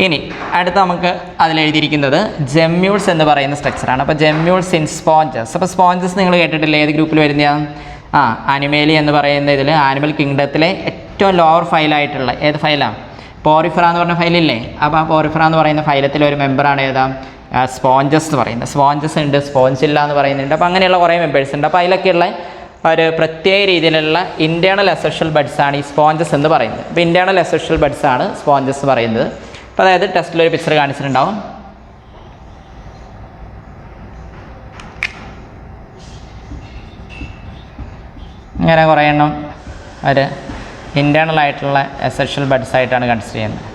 ഇനി അടുത്ത് നമുക്ക് അതിലെഴുതിയിരിക്കുന്നത് ജെമ്യൂൾസ് എന്ന് പറയുന്ന സ്ട്രക്ചറാണ്. അപ്പോൾ ജെമ്യൂൾസ് ഇൻ സ്പോഞ്ചസ്. അപ്പോൾ സ്പോഞ്ചസ് നിങ്ങൾ കേട്ടിട്ടില്ലേ, ഏത് ഗ്രൂപ്പിൽ വരുന്നതാണ്? ആനിമേലി എന്ന് പറയുന്ന ഇതിൽ ആനിമൽ കിങ്ഡത്തിലെ ഏറ്റവും ലോവർ ഫൈലായിട്ടുള്ള ഏത് ഫൈലാണ്? പോറിഫറ എന്ന് പറഞ്ഞ ഫൈലില്ലേ. അപ്പോൾ ആ പോറിഫറ എന്ന് പറയുന്ന ഫൈലത്തിലെ ഒരു മെമ്പറാണ് ഏതാ സ്പോഞ്ചസ് എന്ന് പറയുന്നത്. സ്പോഞ്ചസ് ഉണ്ട്, സ്പോഞ്ചില്ല എന്ന് പറയുന്നുണ്ട്. അപ്പോൾ അങ്ങനെയുള്ള കുറേ മെമ്പേഴ്സ് ഉണ്ട്. അപ്പോൾ അതിലൊക്കെയുള്ള ഒരു പ്രത്യേക രീതിയിലുള്ള ഇൻറ്റേർണൽ അസെക്ഷൽ ബഡ്സ് ആണ് ഈ സ്പോഞ്ചസ് എന്ന് പറയുന്നത്. അപ്പോൾ ഇൻറ്റേർണൽ അസെക്ഷൽ ബഡ്സ് ആണ് സ്പോഞ്ചസ് എന്ന് പറയുന്നത്. അപ്പോൾ അതായത് ടെസ്റ്റിലൊരു പിക്ചർ കാണിച്ചിട്ടുണ്ടാവും. ഇങ്ങനെ കുറേ എണ്ണം ഒരു ഇൻറ്റേർണൽ ആയിട്ടുള്ള അസെക്ഷൽ ബഡ്സ് ആയിട്ടാണ് കൺസിഡർ ചെയ്യുന്നത്.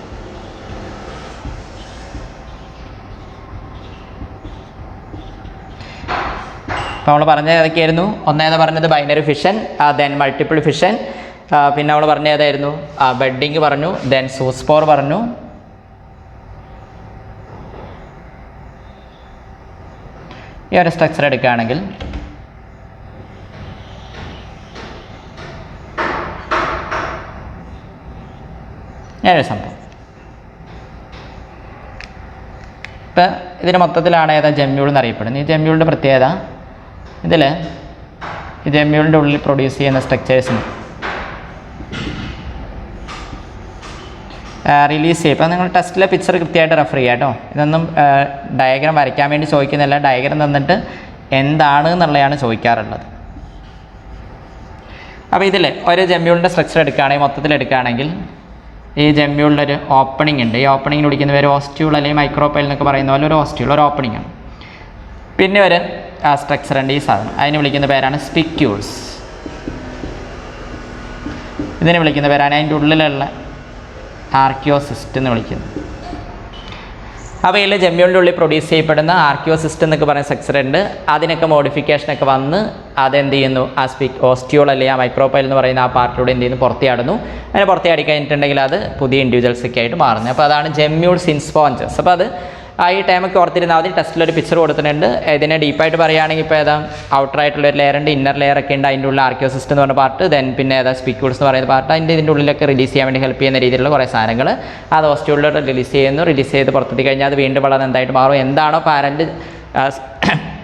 അപ്പോൾ നമ്മൾ പറഞ്ഞത് ഏതൊക്കെയായിരുന്നു? ഒന്നേതാ പറഞ്ഞത്? Binary fission, then multiple fission, പിന്നെ നമ്മൾ പറഞ്ഞ ഏതായിരുന്നു? ബെഡിങ് പറഞ്ഞു, ദെൻ സൂസ്പോർ പറഞ്ഞു, ഈ ഒരു സ്ട്രക്ചർ എടുക്കുകയാണെങ്കിൽ ഞാനൊരു സംഭവം ഇപ്പം ഇതിന് മൊത്തത്തിലാണ് ഏതാ ജെമ്മ്യൂൾ എന്നറിയപ്പെടുന്നത്. ഈ ജെമ്മ്യൂളിൻ്റെ പ്രത്യേകത, ഇതിൽ ഈ ജെമ്മ്യൂളിൻ്റെ ഉള്ളിൽ പ്രൊഡ്യൂസ് ചെയ്യുന്ന സ്ട്രക്ചേഴ്സിന് റിലീസ് ചെയ്യും. ഇപ്പം നിങ്ങൾ ടെസ്റ്റിലെ പിക്ചർ കൃത്യമായിട്ട് റെഫർ ചെയ്യുക കേട്ടോ. ഇതൊന്നും ഡയഗ്രാം വരയ്ക്കാൻ വേണ്ടി ചോദിക്കുന്നില്ല, ഡയഗ്രാം തന്നിട്ട് എന്താണ് എന്നുള്ളതാണ് ചോദിക്കാറുള്ളത്. അപ്പോൾ ഇതിൽ ഒരു ജെമ്മ്യൂളിൻ്റെ സ്ട്രക്ചർ എടുക്കുകയാണെങ്കിൽ, മൊത്തത്തിൽ എടുക്കുകയാണെങ്കിൽ ഈ ജെമ്മ്യൂളിലൊരു ഓപ്പണിംഗ് ഉണ്ട്. ഈ ഓപ്പണിങ്ങിന് വിളിക്കുന്ന പേര് ഓസ്റ്യൂൾ അല്ലെങ്കിൽ മൈക്രോപൈൽ എന്നൊക്കെ പറയുന്ന പോലെ ഒരു ഓസ്റ്യൂൾ, ഒരു ഓപ്പണിംഗ് ആണ്. പിന്നെ ഒരു സ്ട്രക്ചർ ഉണ്ട് ഈ സാധനം, അതിന് വിളിക്കുന്ന പേരാണ് സ്പിക്യൂൾസ്. ഇതിനെ വിളിക്കുന്ന പേരാണ് അതിൻ്റെ ഉള്ളിലുള്ള ആർക്കിയോസിസ്റ്റ് എന്ന് വിളിക്കുന്നത്. അപ്പോൾ ഇതിൽ ജെമ്മ്യൂളിൻ്റെ ഉള്ളിൽ പ്രൊഡ്യൂസ് ചെയ്യപ്പെടുന്ന ആർക്കിയോസിസ്റ്റ് എന്നൊക്കെ പറയുന്ന സ്ട്രക്ചർ ഉണ്ട്. അതിനൊക്കെ മോഡിഫിക്കേഷനൊക്കെ വന്ന് അതെന്ത് ചെയ്യുന്നു? ആ ഓസ്റ്റിയോൾ അല്ലെങ്കിൽ ആ മൈക്രോപൈൽ എന്ന് പറയുന്ന ആ പാർട്ടിലൂടെ എന്ത് ചെയ്യുന്നു? പുറത്തിയാടുന്നു. അങ്ങനെ പുറത്തിയാടി കഴിഞ്ഞിട്ടുണ്ടെങ്കിൽ അത് പുതിയ ഇൻഡിവിജ്വൽസൊക്കെ ആയിട്ട് മാറുന്നത്. അപ്പോൾ അതാണ് ജെമ്മ്യൂൾസ് ഇൻ സ്പോഞ്ചസ്. അപ്പോൾ അത് ഈ ടൈമൊക്കെ ഓർത്തിരുന്നാൽ മതി. ടെസ്റ്റിലൊരു പിക്ചർ കൊടുത്തിട്ടുണ്ട്. ഇതിനെ ഡീപ്പായിട്ട് പറയുകയാണെങ്കിൽ ഇപ്പോൾ ഏതാ ഔട്ടർ ആയിട്ടുള്ളൊരു ലെയർ ഉണ്ട്, ഇന്നർ ലെയർ ഒക്കെ ഉണ്ട്. അതിൻ്റെ ഉള്ളിൽ ആർക്കിയോസിസ്റ്റ് എന്ന് പറഞ്ഞ പാർട്ട്, ദെൻ പിന്നെ ഏതാ സ്പിക്യൂൾസ് എന്ന് പറയുന്ന പാർട്ട്. ഇതിൻ്റെ ഉള്ളിലൊക്കെ റിലീസ് ചെയ്യാൻ വേണ്ടി ഹെൽപ്പ് ചെയ്യുന്ന രീതിയിലുള്ള കുറേ സാധനങ്ങൾ അത് ഓസ്റ്റിയോളിലോട്ട് റിലീസ് ചെയ്യുന്നു. റിലീസ് ചെയ്ത് പുറത്തെത്തി കഴിഞ്ഞാൽ അത് വീണ്ടും വളരെ എന്തായിട്ട് മാറും? എന്താണോ പാരൻറ്റ്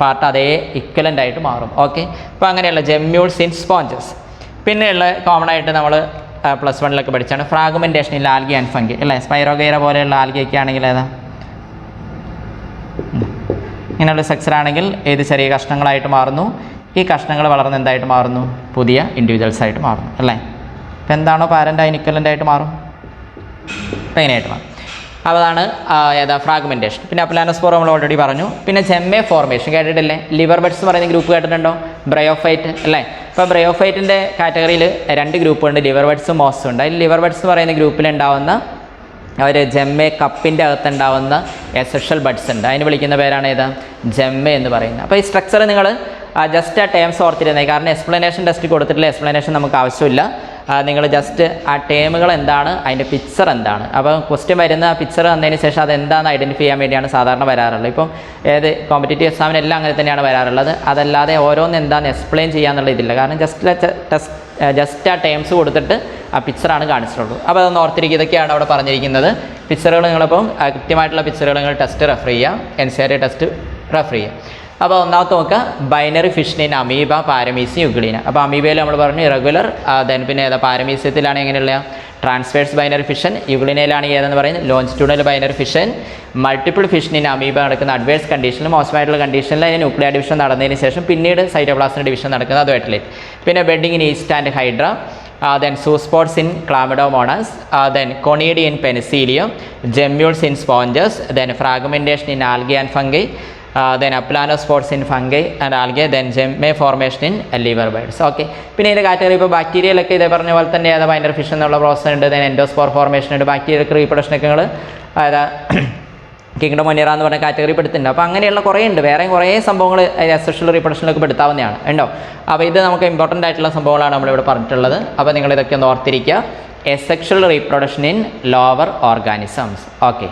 പാർട്ട് അതേ ഇക്വലൻ്റ് ആയിട്ട് മാറും. ഓക്കെ, അപ്പോൾ അങ്ങനെയുള്ള ജെമ്മ്യൂൾസ് ഇൻ സ്പോഞ്ചസ്. പിന്നെയുള്ള കോമൺ ആയിട്ട് നമ്മൾ +1 പഠിച്ചാണ് fragmentation in algae and fungi അല്ലേ. സ്പൈറോഗൈറ പോലെയുള്ള ആൽഗയൊക്കെ ആണെങ്കിൽ ഏതാ ഇങ്ങനെയുള്ള സ്ട്രക്ചർ ആണെങ്കിൽ ഏത് ചെറിയ കഷ്ണങ്ങളായിട്ട് മാറുന്നു. ഈ കഷ്ണങ്ങൾ വളർന്ന് എന്തായിട്ട് മാറുന്നു? പുതിയ ഇൻഡിവിജ്വൽസ് ആയിട്ട് മാറുന്നു അല്ലേ. ഇപ്പം എന്താണോ പാരൻ്റ് അതിന് ഇക്വലൻ്റ് ആയിട്ട് മാറും, അപ്പം ഇങ്ങനെയായിട്ട് മാറും. അപ്പോൾ അതാണ് ഏതാ ഫ്രാഗ്മെൻറ്റേഷൻ. പിന്നെ അപ്ലാനോസ്പോർ നമ്മൾ ഓൾറെഡി പറഞ്ഞു. പിന്നെ ജെമ്മെ ഫോർമേഷൻ കേട്ടിട്ടില്ലേ? ലിവർ ബഡ്സ് എന്ന് പറയുന്ന ഗ്രൂപ്പ് കേട്ടിട്ടുണ്ടോ? ബ്രയോഫൈറ്റ് അല്ലേ. ഇപ്പോൾ ബ്രയോഫൈറ്റിൻ്റെ കാറ്റഗറിയിൽ 2 ഗ്രൂപ്പുണ്ട്, ലിവർ ബഡ്സും മോസും ഉണ്ട്. അതിൽ ലിവർ ബഡ്സ് എന്ന് പറയുന്ന ഗ്രൂപ്പിലുണ്ടാവുന്ന അവർ ജെമ്മെ കപ്പിൻ്റെ അകത്തുണ്ടാവുന്ന എസെക്ഷൽ ബഡ്സ് ഉണ്ട്. അതിന് വിളിക്കുന്ന പേരാണ് ഏതാ? ജെമ്മെ എന്ന് പറയുന്നത്. അപ്പോൾ ഈ സ്ട്രക്ചർ നിങ്ങൾ ജസ്റ്റ് ആ ടേംസ് ഓർത്തിരുന്നത്, കാരണം എക്സ്പ്ലനേഷൻ ടെസ്റ്റ് കൊടുത്തിട്ടുള്ള എക്സ്പ്ലനേഷൻ നമുക്ക് ആവശ്യമില്ല. നിങ്ങൾ ജസ്റ്റ് ആ ടേമുകൾ എന്താണ്, അതിൻ്റെ പിക്ചർ എന്താണ്. അപ്പോൾ ക്വസ്റ്റ്യൻ വരുന്ന ആ പിക്ചർ വന്നതിന് ശേഷം അതെന്താണെന്ന് ഐഡൻറ്റിഫൈ ചെയ്യാൻ വേണ്ടിയാണ് സാധാരണ വരാറുള്ളത്. ഇപ്പം ഏത് കോമ്പറ്റേറ്റീവ് എക്സാമിനെല്ലാം അങ്ങനെ തന്നെയാണ് വരാറുള്ളത്. അതല്ലാതെ ഓരോന്ന് എന്താണെന്ന് എക്സ്പ്ലെയിൻ ചെയ്യാന്നുള്ള ഇതില്ല, കാരണം ജസ്റ്റ് ആ ടേംസ് കൊടുത്തിട്ട് ആ പിക്ചറാണ് കാണിച്ചിട്ടുള്ളൂ. അപ്പോൾ അതൊന്ന് ഓർത്തിരിക്കുക. ഇതൊക്കെയാണ് അവിടെ പറഞ്ഞിരിക്കുന്നത്. പിക്ചറുകൾ നിങ്ങളിപ്പം കൃത്യമായിട്ടുള്ള പിക്ചറുകൾ നിങ്ങൾ ടെസ്റ്റ് റെഫർ ചെയ്യുക, NCERT ടെസ്റ്റ് റെഫർ ചെയ്യുക. അപ്പോൾ ഒന്നാമത്തെ നോക്കുക, binary fission in amoeba, paramecium, euglena. അപ്പോൾ അമീബയിൽ നമ്മൾ പറഞ്ഞു ഇറഗുലർ, ദെൻ പിന്നെ ഏതാ പാരമീസിയത്തിലാണ് എങ്ങനെയുള്ള ട്രാൻസ്വേഴ്സ് ബൈനറി ഫിഷൻ, യുഗ്ലിനയിലാണ് ഏതെന്ന് പറയുന്നത് longitudinal binary fission. Multiple fission in amoeba നടക്കുന്ന അഡ്വേഴ്സ് കണ്ടീഷനിൽ, മോശമായിട്ടുള്ള കണ്ടീഷനിൽ അതിന് ന്യൂക്ലിയർ ഡിവിഷൻ നടന്നതിന് ശേഷം പിന്നീട് സൈറ്റോപ്ലാസ്മിക് ഡിവിഷൻ നടക്കുന്നത് അതുമായിട്ടില്ലേ. പിന്നെ budding in yeast and hydra, then zoospores in Chlamydomonas, then conidia in Penicillium, gemmules in sponges, then fragmentation in algae and fungi, then aplanospores in fungi and algae, then gemme formation in liver birds. Okay, പിന്നെ ഇതിൻ്റെ കാറ്റഗറി ഇപ്പോൾ ബാക്ടീരിയയിലൊക്കെ ഇതേ പറഞ്ഞ പോലെ തന്നെ ഏതാ ബൈനറി ഫിഷൻ എന്നുള്ള പ്രോസസ് ഉണ്ട്. ദെൻ എൻഡോസ്പോർ ഫോർമേഷൻ ഉണ്ട്. ബാക്ടീരിയക്ക് റീപ്രൊഡക്ഷനൊക്കെ നിങ്ങൾ ഏതാ കിങ്ഡം മൊനിറ എന്ന് പറഞ്ഞ കാറ്റഗറി പെടുത്തുന്നുണ്ട്. അപ്പോൾ അങ്ങനെയുള്ള കുറേ ഉണ്ട്, വേറെയും കുറേ സംഭവങ്ങൾ അസെക്ഷൽ റീപ്രൊഡക്ഷനിലൊക്കെ പെടുത്താവുന്നതാണ് ഉണ്ടോ. അപ്പോൾ ഇത് നമുക്ക് ഇമ്പോർട്ടൻ്റ് ആയിട്ടുള്ള സംഭവങ്ങളാണ് നമ്മളിവിടെ പറഞ്ഞിട്ടുള്ളത്. അപ്പോൾ നിങ്ങളിതൊക്കെ ഒന്ന് ഓർത്തിരിക്കുക. Asexual reproduction in lower organisms. Okay.